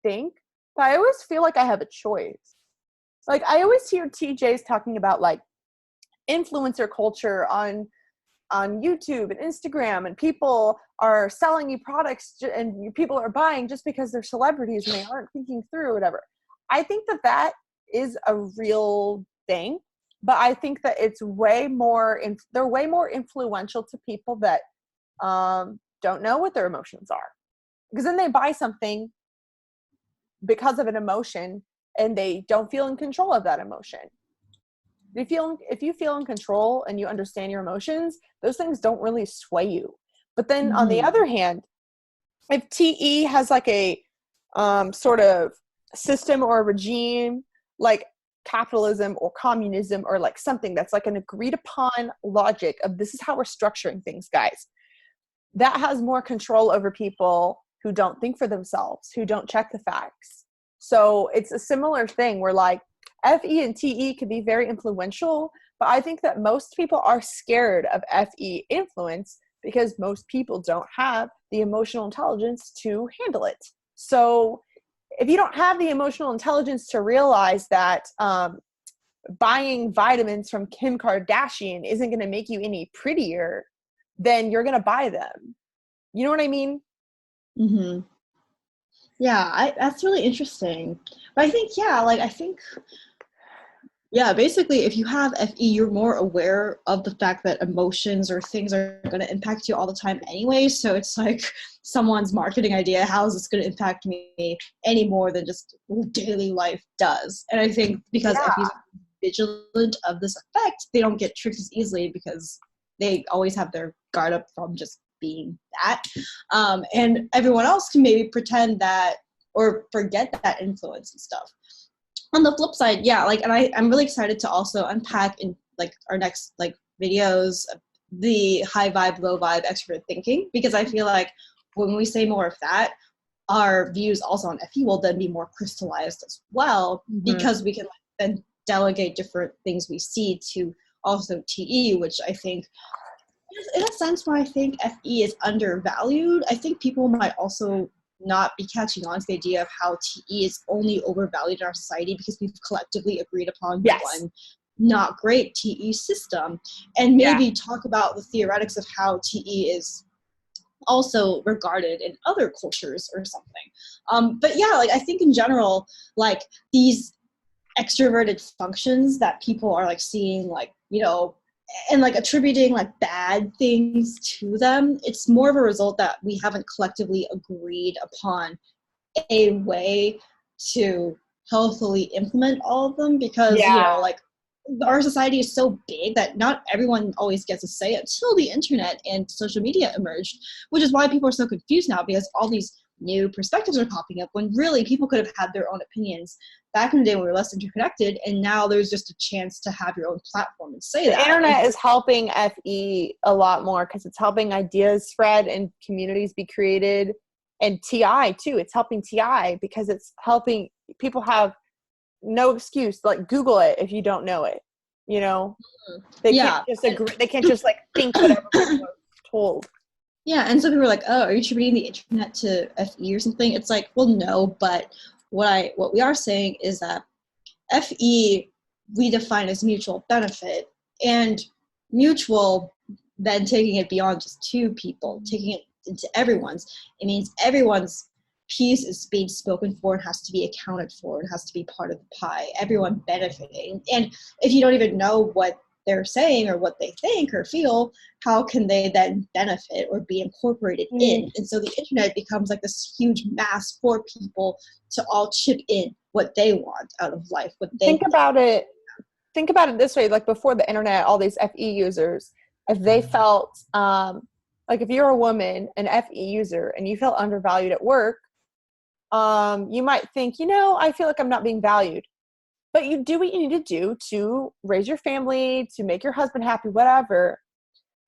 think, but I always feel like I have a choice. Like I always hear TJs talking about like influencer culture on YouTube and Instagram, and people are selling you products and people are buying just because they're celebrities and they aren't thinking through or whatever. I think that is a real thing, but I think that it's way more, they're way more influential to people that don't know what their emotions are. Because then they buy something because of an emotion and they don't feel in control of that emotion. If you feel in control and you understand your emotions, those things don't really sway you. But then on the other hand, if TE has like a sort of system or a regime like capitalism or communism, or like something that's like an agreed upon logic of this is how we're structuring things, guys, that has more control over people who don't think for themselves, who don't check the facts. So it's a similar thing where like FE and TE can be very influential, but I think that most people are scared of FE influence because most people don't have the emotional intelligence to handle it. So if you don't have the emotional intelligence to realize that buying vitamins from Kim Kardashian isn't going to make you any prettier, then you're going to buy them. You know what I mean? Mm-hmm. Yeah, that's really interesting. But I think, basically, if you have FE, you're more aware of the fact that emotions or things are going to impact you all the time anyway. So it's like someone's marketing idea, how is this going to impact me any more than just daily life does? And I think because FEs are vigilant of this effect, they don't get tricked as easily because they always have their guard up from just being that. And everyone else can maybe pretend that or forget that influence and stuff. On the flip side, and I'm really excited to also unpack in like our next like videos the high vibe, low vibe, extrovert thinking, because I feel like when we say more of that, our views also on FE will then be more crystallized as well, because we can then delegate different things we see to also TE, which I think in a sense where I think FE is undervalued. I think people might also not be catching on to the idea of how TE is only overvalued in our society because we've collectively agreed upon one not great TE system, and maybe talk about the theoretics of how TE is also regarded in other cultures or something. But I think in general, like these extroverted functions that people are like seeing, like, and like attributing like bad things to them, it's more of a result that we haven't collectively agreed upon a way to healthily implement all of them, because like our society is so big that not everyone always gets a say until the internet and social media emerged, which is why people are so confused now, because all these new perspectives are popping up when really people could have had their own opinions back in the day when we were less interconnected, and now there's just a chance to have your own platform and say that. The internet is helping FE a lot more because it's helping ideas spread and communities be created, and TI too. It's helping TI because it's helping people have no excuse. Like Google it if you don't know it. They can't just agree. They can't just like think whatever people are told. Yeah, and some people are like, "Oh, are you attributing the internet to FE or something?" It's like, well, no, but what we are saying is that FE we define as mutual benefit, and mutual, then taking it beyond just two people, taking it into everyone's. It means everyone's piece is being spoken for and has to be accounted for and has to be part of the pie. Everyone benefiting, and if you don't even know what they're saying or what they think or feel, how can they then benefit or be incorporated in? And so the internet becomes like this huge mass for people to all chip in what they want out of life. Think about it this way, like before the internet, all these FE users, if they felt like if you're a woman, an FE user, and you felt undervalued at work, you might think, I feel like I'm not being valued. But you do what you need to do to raise your family, to make your husband happy, whatever,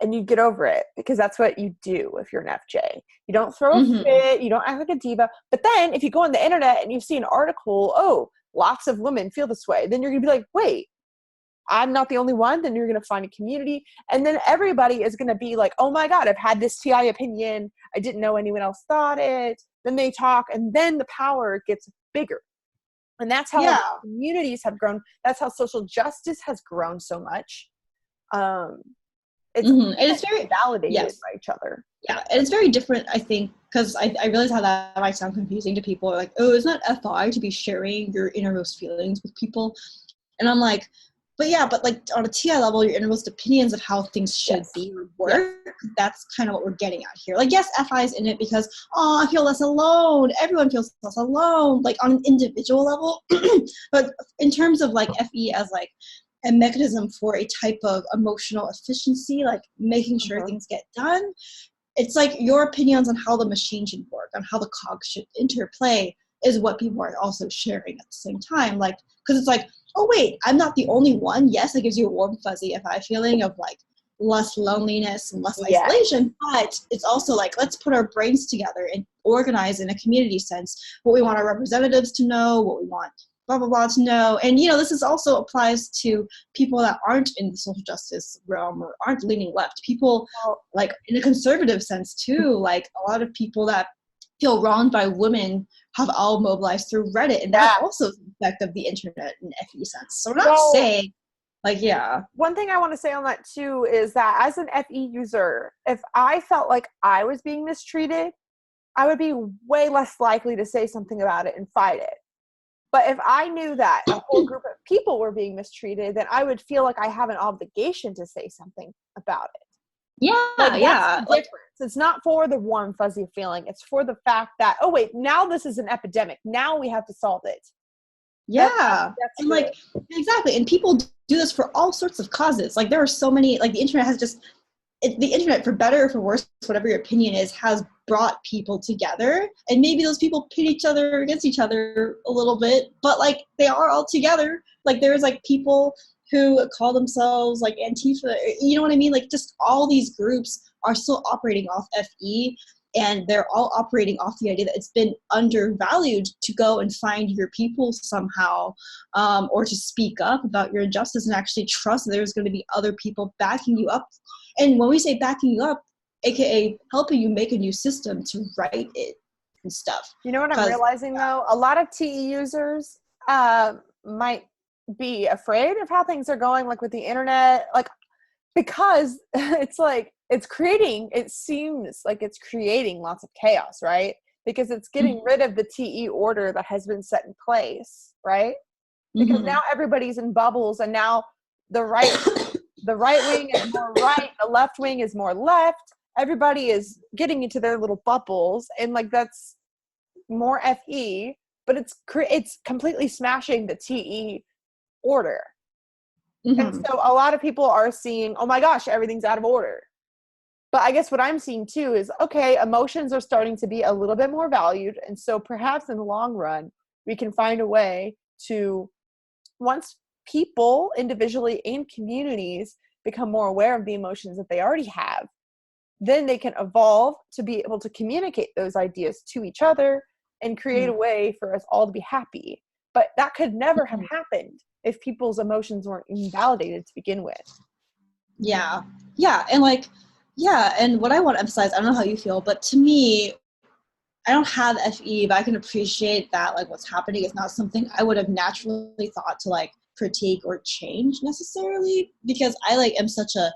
and you get over it, because that's what you do if you're an FJ. You don't throw a fit, you don't act like a diva. But then if you go on the internet and you see an article, oh, lots of women feel this way, then you're going to be like, wait, I'm not the only one. Then you're going to find a community. And then everybody is going to be like, oh my God, I've had this TI opinion. I didn't know anyone else thought it. Then they talk, and then the power gets bigger. And that's how communities have grown. That's how social justice has grown so much. It's And it's very, validated yes. by each other. Yeah, and it's very different, I think, because I realize how that might sound confusing to people. Like, oh, isn't that FI to be sharing your innermost feelings with people? And I'm like, but yeah, but like on a TI level, your innermost opinions of how things should be or work, that's kind of what we're getting at here. Like, yes, FI is in it because, oh, I feel less alone. Everyone feels less alone, like on an individual level. But in terms of like FE as like a mechanism for a type of emotional efficiency, like making sure things get done, it's like your opinions on how the machine should work, on how the cogs should interplay is what people are also sharing at the same time. Like, because it's like, oh wait, I'm not the only one. Yes, it gives you a warm fuzzy FI feeling of like less loneliness and less isolation, but it's also like, let's put our brains together and organize in a community sense what we want our representatives to know, what we want blah blah blah to know. And this is also applies to people that aren't in the social justice realm or aren't leaning left, people like in a conservative sense too. Like a lot of people that feel wronged by women have all mobilized through Reddit, and that's also the effect of the internet in FE sense. So I'm not saying like, one thing I want to say on that too is that as an FE user, if I felt like I was being mistreated, I would be way less likely to say something about it and fight it. But if I knew that a whole group of people were being mistreated, then I would feel like I have an obligation to say something about it. That's the difference. Like, it's not for the warm, fuzzy feeling. It's for the fact that, oh, wait, now this is an epidemic. Now we have to solve it. That's and like, exactly. And people do this for all sorts of causes. Like, there are so many, like the internet has just, the internet, for better or for worse, whatever your opinion is, has brought people together. And maybe those people pit each other against each other a little bit, but like they are all together. Like there's like people who call themselves like Antifa, you know what I mean? Like just all these groups are still operating off FE, and they're all operating off the idea that it's been undervalued to go and find your people somehow, or to speak up about your injustice and actually trust that there's going to be other people backing you up. And when we say backing you up, aka helping you make a new system to write it and stuff. You know what I'm realizing though? A lot of TE users might be afraid of how things are going, like with the internet, like because it's like it seems like it's creating lots of chaos, right? Because it's getting rid of the TE order that has been set in place, right? Because now everybody's in bubbles, and now the right wing is more right, the left wing is more left. Everybody is getting into their little bubbles, and like that's more FE, but it's completely smashing the TE order. And so a lot of people are seeing, oh my gosh, everything's out of order. But I guess what I'm seeing too is, okay, emotions are starting to be a little bit more valued. And so perhaps in the long run, we can find a way to, once people individually and communities become more aware of the emotions that they already have, then they can evolve to be able to communicate those ideas to each other and create a way for us all to be happy. But that could never have happened if people's emotions weren't even validated to begin with. And what I want to emphasize, I don't know how you feel, but to me, I don't have FE, but I can appreciate that like what's happening is not something I would have naturally thought to like critique or change necessarily, because I like am such a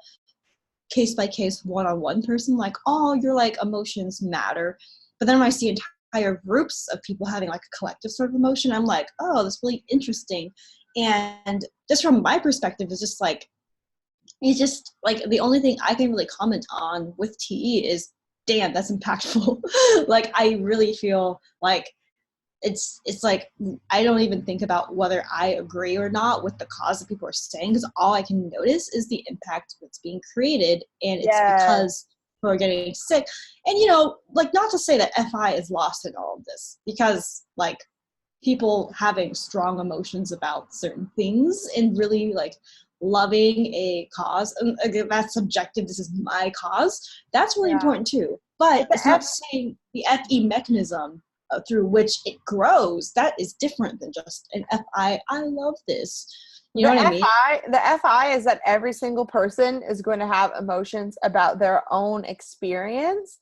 case by case one-on-one person, like, oh, you're like emotions matter. But then when I see entire groups of people having like a collective sort of emotion, I'm like, oh, that's really interesting. And just from my perspective, it's just like the only thing I can really comment on with TE is, damn, that's impactful. Like I really feel like it's like I don't even think about whether I agree or not with the cause that people are saying, because all I can notice is the impact that's being created, and it's because people are getting sick. And like, not to say that FI is lost in all of this, because like people having strong emotions about certain things and really like loving a cause, and again, that's subjective, this is my cause, that's really important too. But it's not saying the FE mechanism through which it grows, that is different than just an FI, I love this. You know what I mean? The FI is that every single person is going to have emotions about their own experience.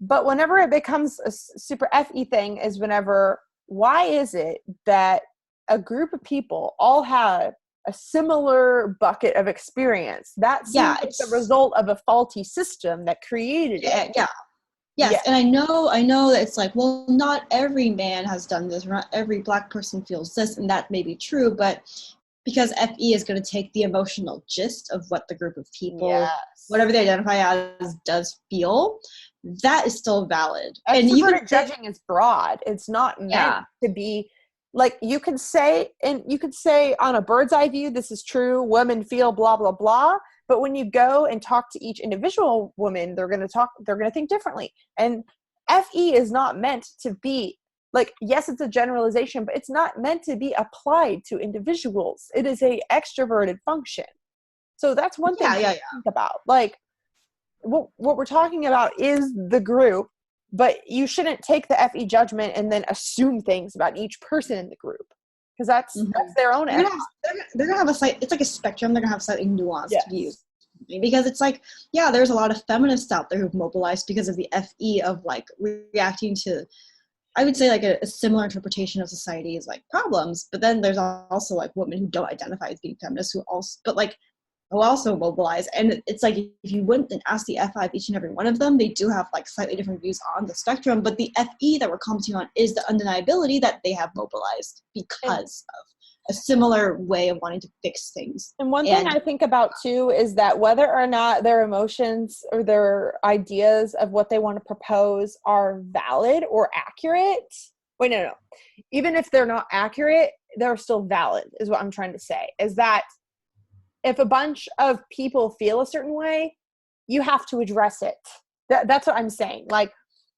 But whenever it becomes a super FE thing is whenever, why is it that a group of people all have a similar bucket of experience. That seems like the result of a faulty system that created it. Yeah. Yes, yeah. And I know that it's like, well, not every man has done this, or not every Black person feels this, and that may be true, but because FE is going to take the emotional gist of what the group of people, whatever they identify as, does feel, that is still valid. And even judging is broad. It's not meant to be like, you can say on a bird's eye view, this is true, women feel blah, blah, blah. But when you go and talk to each individual woman, they're going to think differently. And FE is not meant to be like, yes, it's a generalization, but it's not meant to be applied to individuals. It is a extroverted function. So that's one thing to think about. Like, what we're talking about is the group, but you shouldn't take the FE judgment and then assume things about each person in the group, because that's their own. They're gonna have it's like a spectrum. They're gonna have slightly nuanced views, because it's like, there's a lot of feminists out there who've mobilized because of the FE of like reacting to, I would say, like a similar interpretation of society's like problems. But then there's also like women who don't identify as being feminists who also mobilize. And it's like, if you went and asked the FI of each and every one of them, they do have like slightly different views on the spectrum. But the FE that we're commenting on is the undeniability that they have mobilized because of a similar way of wanting to fix things. And one thing I think about too is that whether or not their emotions or their ideas of what they want to propose are valid or accurate. Wait, no. Even if they're not accurate, they're still valid, is what I'm trying to say. Is that if a bunch of people feel a certain way, you have to address it. That's what I'm saying. Like,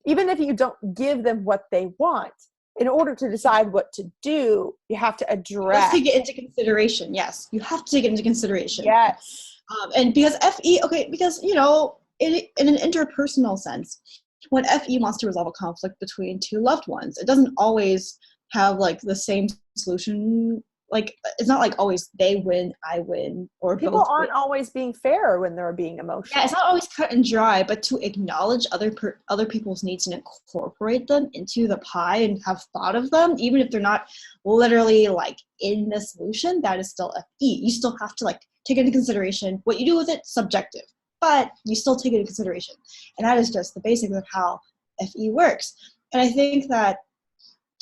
even if you don't give them what they want, in order to decide what to do, you have to address. You have to take it into consideration. Yes, you have to take it into consideration. Yes. And because FE, because, in an interpersonal sense, when FE wants to resolve a conflict between two loved ones, it doesn't always have like the same solution. Like, it's not like always they win, I win, or people both aren't win. always being fair when they're being emotional. Yeah, it's not always cut and dry, but to acknowledge other people's needs and incorporate them into the pie and have thought of them, even if they're not literally like in the solution, that is still FE. You still have to like take into consideration what you do with it, subjective, but you still take it into consideration. And that is just the basics of how FE works. And I think that,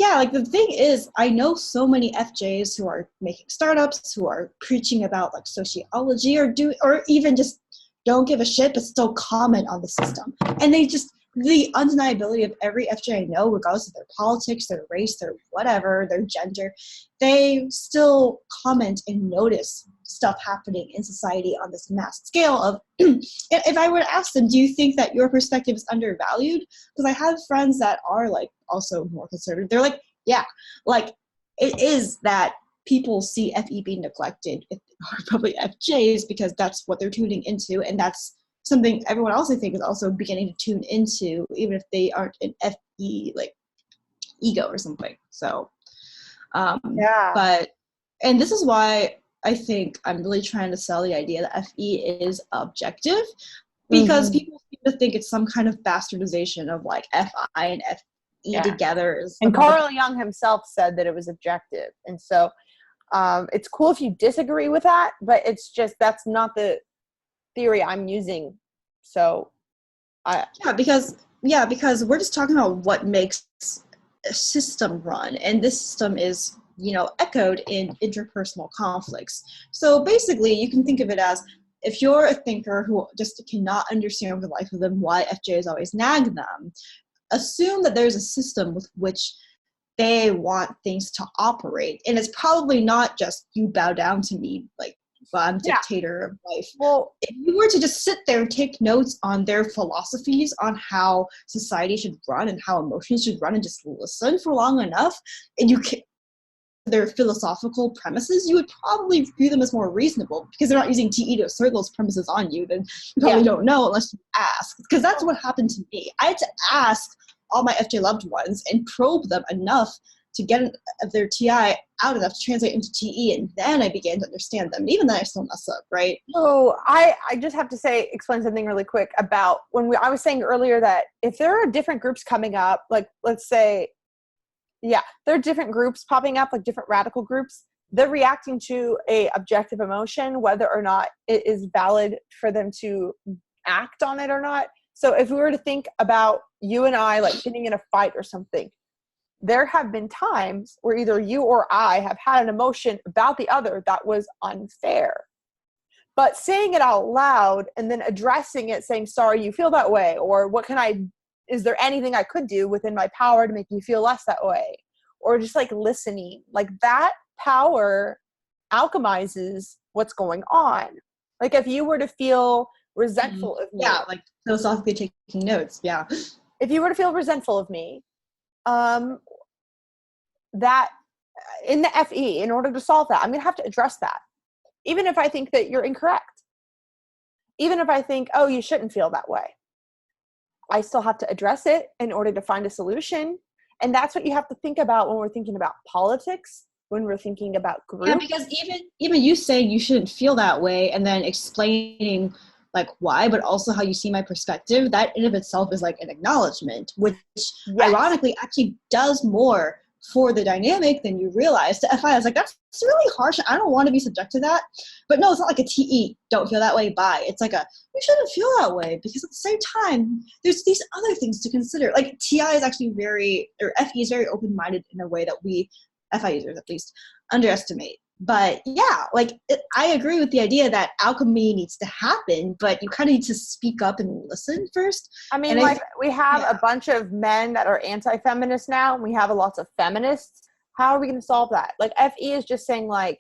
like, the thing is, I know so many FJs who are making startups, who are preaching about like sociology, or even just don't give a shit but still comment on the system. And they just, the undeniability of every FJ I know, regardless of their politics, their race, their whatever, their gender, they still comment and notice stuff happening in society on this mass scale of, if I were to ask them, do you think that your perspective is undervalued? Because I have friends that are like also more conservative. They're like, yeah, like it is that people see FE being neglected, are probably FJs, because that's what they're tuning into. And that's something everyone else, I think, is also beginning to tune into, even if they aren't an FE like ego or something. So, and this is why I think I'm really trying to sell the idea that FE is objective, because people seem to think it's some kind of bastardization of like FI and FE together. And Carl Jung himself said that it was objective. And so it's cool if you disagree with that, but it's just, that's not the theory I'm using. So because we're just talking about what makes a system run, and this system is, echoed in interpersonal conflicts. So basically you can think of it as, if you're a thinker who just cannot understand for the life of them why FJs always nag them, assume that there's a system with which they want things to operate. And it's probably not just, you bow down to me, like, I'm dictator of life. Well, if you were to just sit there and take notes on their philosophies on how society should run and how emotions should run, and just listen for long enough, and you can, their philosophical premises, you would probably view them as more reasonable, because they're not using TE to assert those premises on you. Then you probably don't know unless you ask, because that's what happened to me. I had to ask all my FJ loved ones and probe them enough to get their TI out enough to translate into TE, and then I began to understand them. And even then I still mess up, right? So I just have to explain something really quick about I was saying earlier that if there are different groups coming up, like let's say, there are different groups popping up, like different radical groups, they're reacting to a objective emotion, whether or not it is valid for them to act on it or not. So if we were to think about you and I, like getting in a fight or something, there have been times where either you or I have had an emotion about the other that was unfair. But saying it out loud and then addressing it, saying, sorry, you feel that way, or is there anything I could do within my power to make you feel less that way? Or just like listening, like that power alchemizes what's going on. Like if you were to feel resentful of me. Yeah, like philosophically taking notes. Yeah. If you were to feel resentful of me, that in the FE, in order to solve that, I'm going to have to address that. Even if I think that you're incorrect. Even if I think, oh, you shouldn't feel that way. I still have to address it in order to find a solution. And that's what you have to think about when we're thinking about politics, when we're thinking about groups. Yeah, because even you saying you shouldn't feel that way and then explaining like why, but also how you see my perspective, that in of itself is like an acknowledgement, which ironically actually does more for the dynamic than you realize. To FI, I was like, that's really harsh. I don't want to be subject to that. But no, it's not like a TE, don't feel that way, bye. It's like you shouldn't feel that way, because at the same time, there's these other things to consider. Like TI is actually FE is very open-minded in a way that we, FI users at least, underestimate. But yeah, like I agree with the idea that alchemy needs to happen, but you kind of need to speak up and listen first. I mean, and we have a bunch of men that are anti-feminist now, and we have lots of feminists. How are we going to solve that? Like FE is just saying like,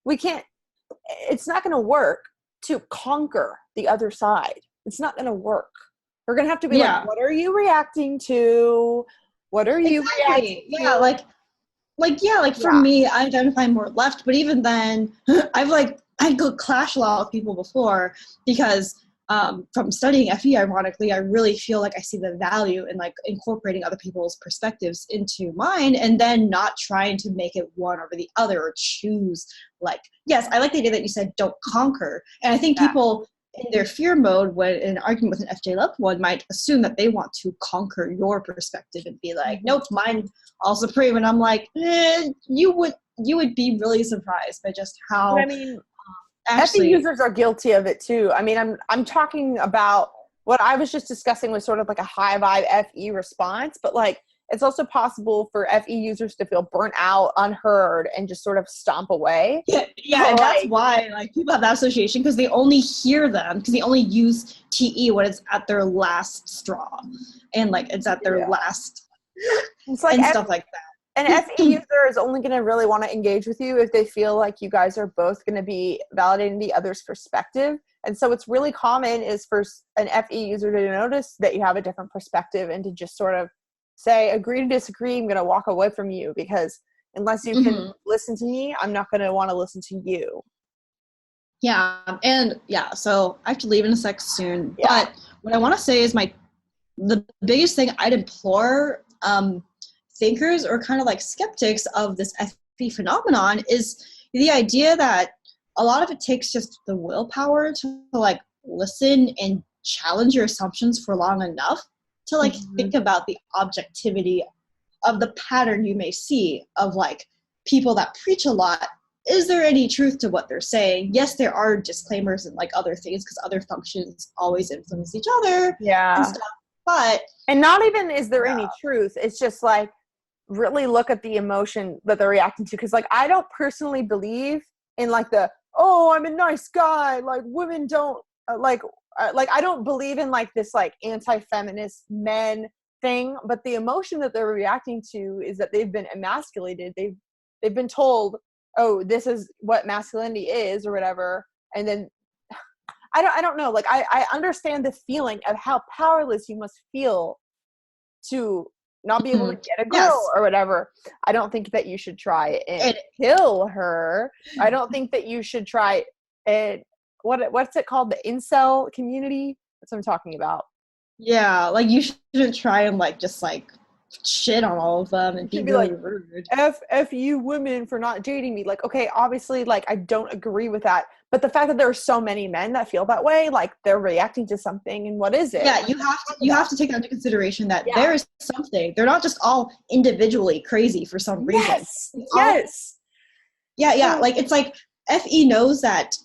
it's not going to work to conquer the other side. It's not going to work. We're going to have to be like, what are you reacting to? What are you reacting to? Yeah, for me, I identify more left, but even then, I go clash a lot with people before, because from studying FE, ironically, I really feel like I see the value in like incorporating other people's perspectives into mine, and then not trying to make it one over the other or choose. Like, yes, I like the idea that you said don't conquer, and I think people in their fear mode, when in an argument with an FJ loved one, might assume that they want to conquer your perspective and be like, nope, mine all supreme. And I'm like, you would be really surprised by just how. I mean, FE users are guilty of it too. I mean, I'm talking about what I was just discussing was sort of like a high vibe FE response, but like it's also possible for FE users to feel burnt out, unheard, and just sort of stomp away. Yeah, and that's why like people have that association, because they only hear them, because they only use TE when it's at their last straw, and like it's at their last, it's like and stuff like that. An FE user is only going to really want to engage with you if they feel like you guys are both going to be validating the other's perspective. And so what's really common is for an FE user to notice that you have a different perspective and to just sort of say, agree to disagree, I'm going to walk away from you, because unless you can listen to me, I'm not going to want to listen to you. Yeah, and so I have to leave in a sec soon. Yeah. But what I want to say is the biggest thing I'd implore thinkers or kind of like skeptics of this FE phenomenon is the idea that a lot of it takes just the willpower to like listen and challenge your assumptions for long enough to like think about the objectivity of the pattern you may see of like people that preach a lot. Is there any truth to what they're saying? Yes, there are disclaimers and like other things, because other functions always influence each other. Yeah. And stuff. And not even is there any truth. It's just like, really look at the emotion that they're reacting to. Because like, I don't personally believe in like I'm a nice guy, like women don't like I don't believe in like this like anti-feminist men thing, but the emotion that they're reacting to is that they've been emasculated. They've been told, oh, this is what masculinity is or whatever. And then I don't know, like I understand the feeling of how powerless you must feel to not be able to get a girl or whatever. I don't think that you should try and kill her. I don't think that you should try and what's it called? The incel community? That's what I'm talking about. Yeah, like you shouldn't try and like just like shit on all of them and be really like, rude. F you women for not dating me. Like, okay, obviously like I don't agree with that. But the fact that there are so many men that feel that way, like they're reacting to something, and what is it? Yeah, you have to take that into consideration that there is something. They're not just all individually crazy for some reason. Yes. Yeah. Like, it's like FE knows that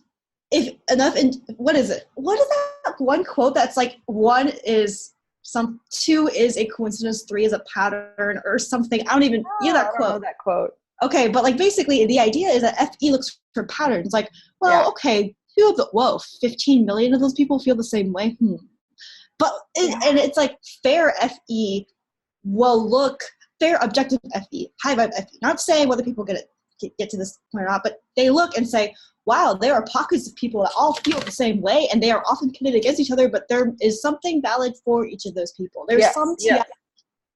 if enough, what is it? What is that one quote that's like, two is a coincidence, three is a pattern or something. I don't even, that I quote. don't know that quote. Okay, but like basically the idea is that FE looks for patterns. Like, well, Yeah. okay, 15 million of those people feel the same way. But and it's like fair FE will look, fair objective FE, high vibe FE. Not saying whether people get to this point or not, but they look and say, wow, there are pockets of people that all feel the same way, and they are often pitted against each other, but there is something valid for each of those people. There's some TI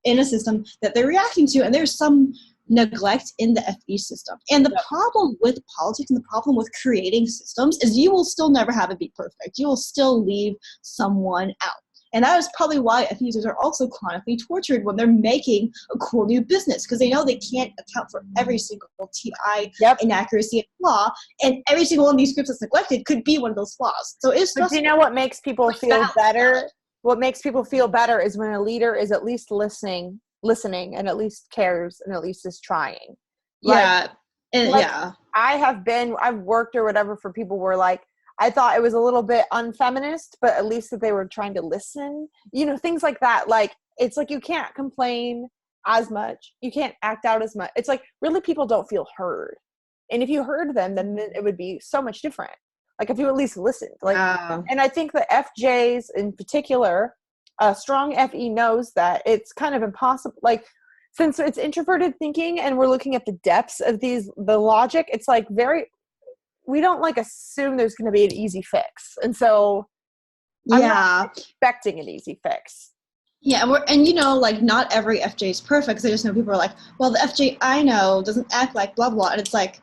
in a system that they're reacting to, and there's some neglect in the FE system. And the problem with politics and the problem with creating systems is you will still never have it be perfect. You will still leave someone out. And that is probably why FE users are also chronically tortured when they're making a cool new business, because they know they can't account for every single TI inaccuracy and flaw, and every single one of these groups that's neglected could be one of those flaws. So it's just, do you know what makes people feel better? What makes people feel better is when a leader is at least listening, and at least cares, and at least is trying. I've worked or whatever for people where like, I thought it was a little bit unfeminist, but at least that they were trying to listen, things like that. Like, it's like, you can't complain as much. You can't act out as much. It's like, really, people don't feel heard. And if you heard them, then it would be so much different. Like, if you at least listened, like, and I think the FJs in particular, strong FE knows that it's kind of impossible. Like, since it's introverted thinking and we're looking at the depths of the logic, it's like we don't like assume there's going to be an easy fix. And so I'm not expecting an easy fix. Yeah. And like, not every FJ is perfect. Cause I just know people are like, well, the FJ I know doesn't act like blah, blah. And it's like,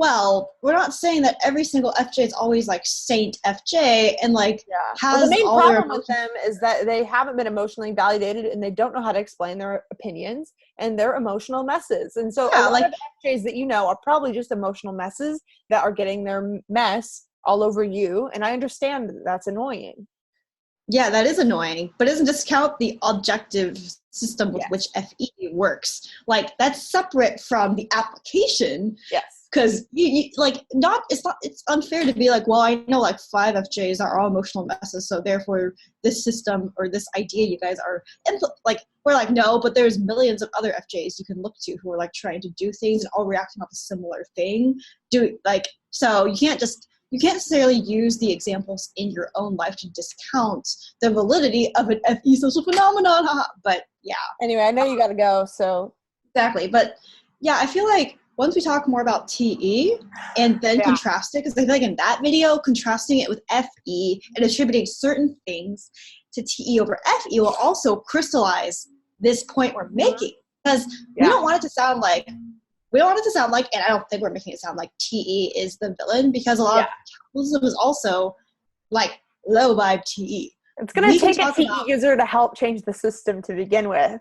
well, we're not saying that every single FJ is always like Saint FJ and like has the main all problem with them is that they haven't been emotionally validated and they don't know how to explain their opinions, and they're emotional messes. And so a lot of FJs that are probably just emotional messes that are getting their mess all over you. And I understand that's annoying. Yeah, that is annoying, but it doesn't discount the objective system with which FE works. Like, that's separate from the application. Yes. Because it's unfair to be like, well, I know like 5 FJs are all emotional messes, so therefore this system or this idea you guys are we're like, no, but there's millions of other FJs you can look to who are like trying to do things and all reacting off a similar thing. So you can't necessarily use the examples in your own life to discount the validity of an FE social phenomenon. But yeah. Anyway, I know you got to go, so. Exactly. But yeah, I feel like once we talk more about TE and then contrast it, because I feel like in that video, contrasting it with FE and attributing certain things to TE over FE will also crystallize this point we're making. Because we don't want it to sound like, and I don't think we're making it sound like TE is the villain, because a lot of capitalism is also like low vibe TE. It's going to take a TE user to help change the system to begin with,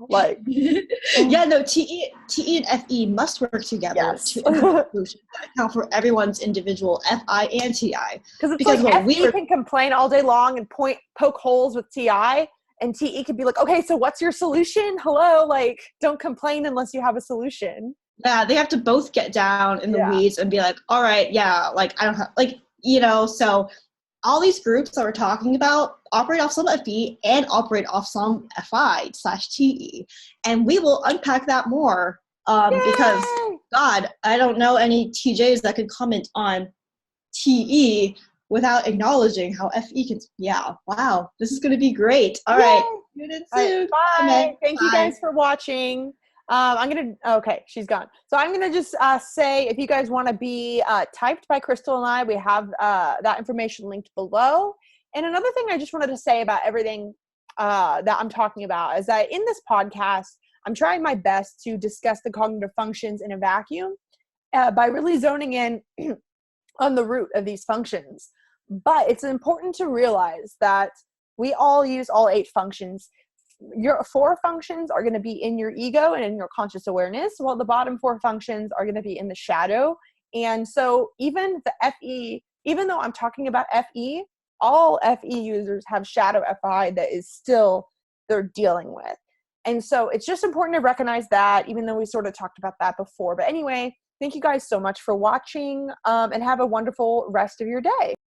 like. Yeah, no, TE and FE must work together to account for everyone's individual FI and TI. Because FE can complain all day long and poke holes with TI, and TE could be like, okay, so what's your solution? Hello, like, don't complain unless you have a solution. Yeah, they have to both get down in the weeds and be like, all right, like, I don't have, like, so all these groups that we're talking about operate off some FE and operate off some FI/TE. And we will unpack that more because, God, I don't know any TJs that can comment on TE without acknowledging how FE can. Yeah, wow, this is going to be great. All right. Tune in soon. Bye. Thank you guys for watching. Okay, she's gone. So I'm going to just say, if you guys want to be typed by Crystal and I, we have that information linked below. And another thing I just wanted to say about everything that I'm talking about is that in this podcast, I'm trying my best to discuss the cognitive functions in a vacuum by really zoning in on the root of these functions. But it's important to realize that we all use all 8 functions. Your 4 functions are going to be in your ego and in your conscious awareness, while the bottom 4 functions are going to be in the shadow. And so even the FE, even though I'm talking about FE, all FE users have shadow FI that is still they're dealing with. And so it's just important to recognize that, even though we sort of talked about that before. But anyway, Thank you guys so much for watching, and have a wonderful rest of your day.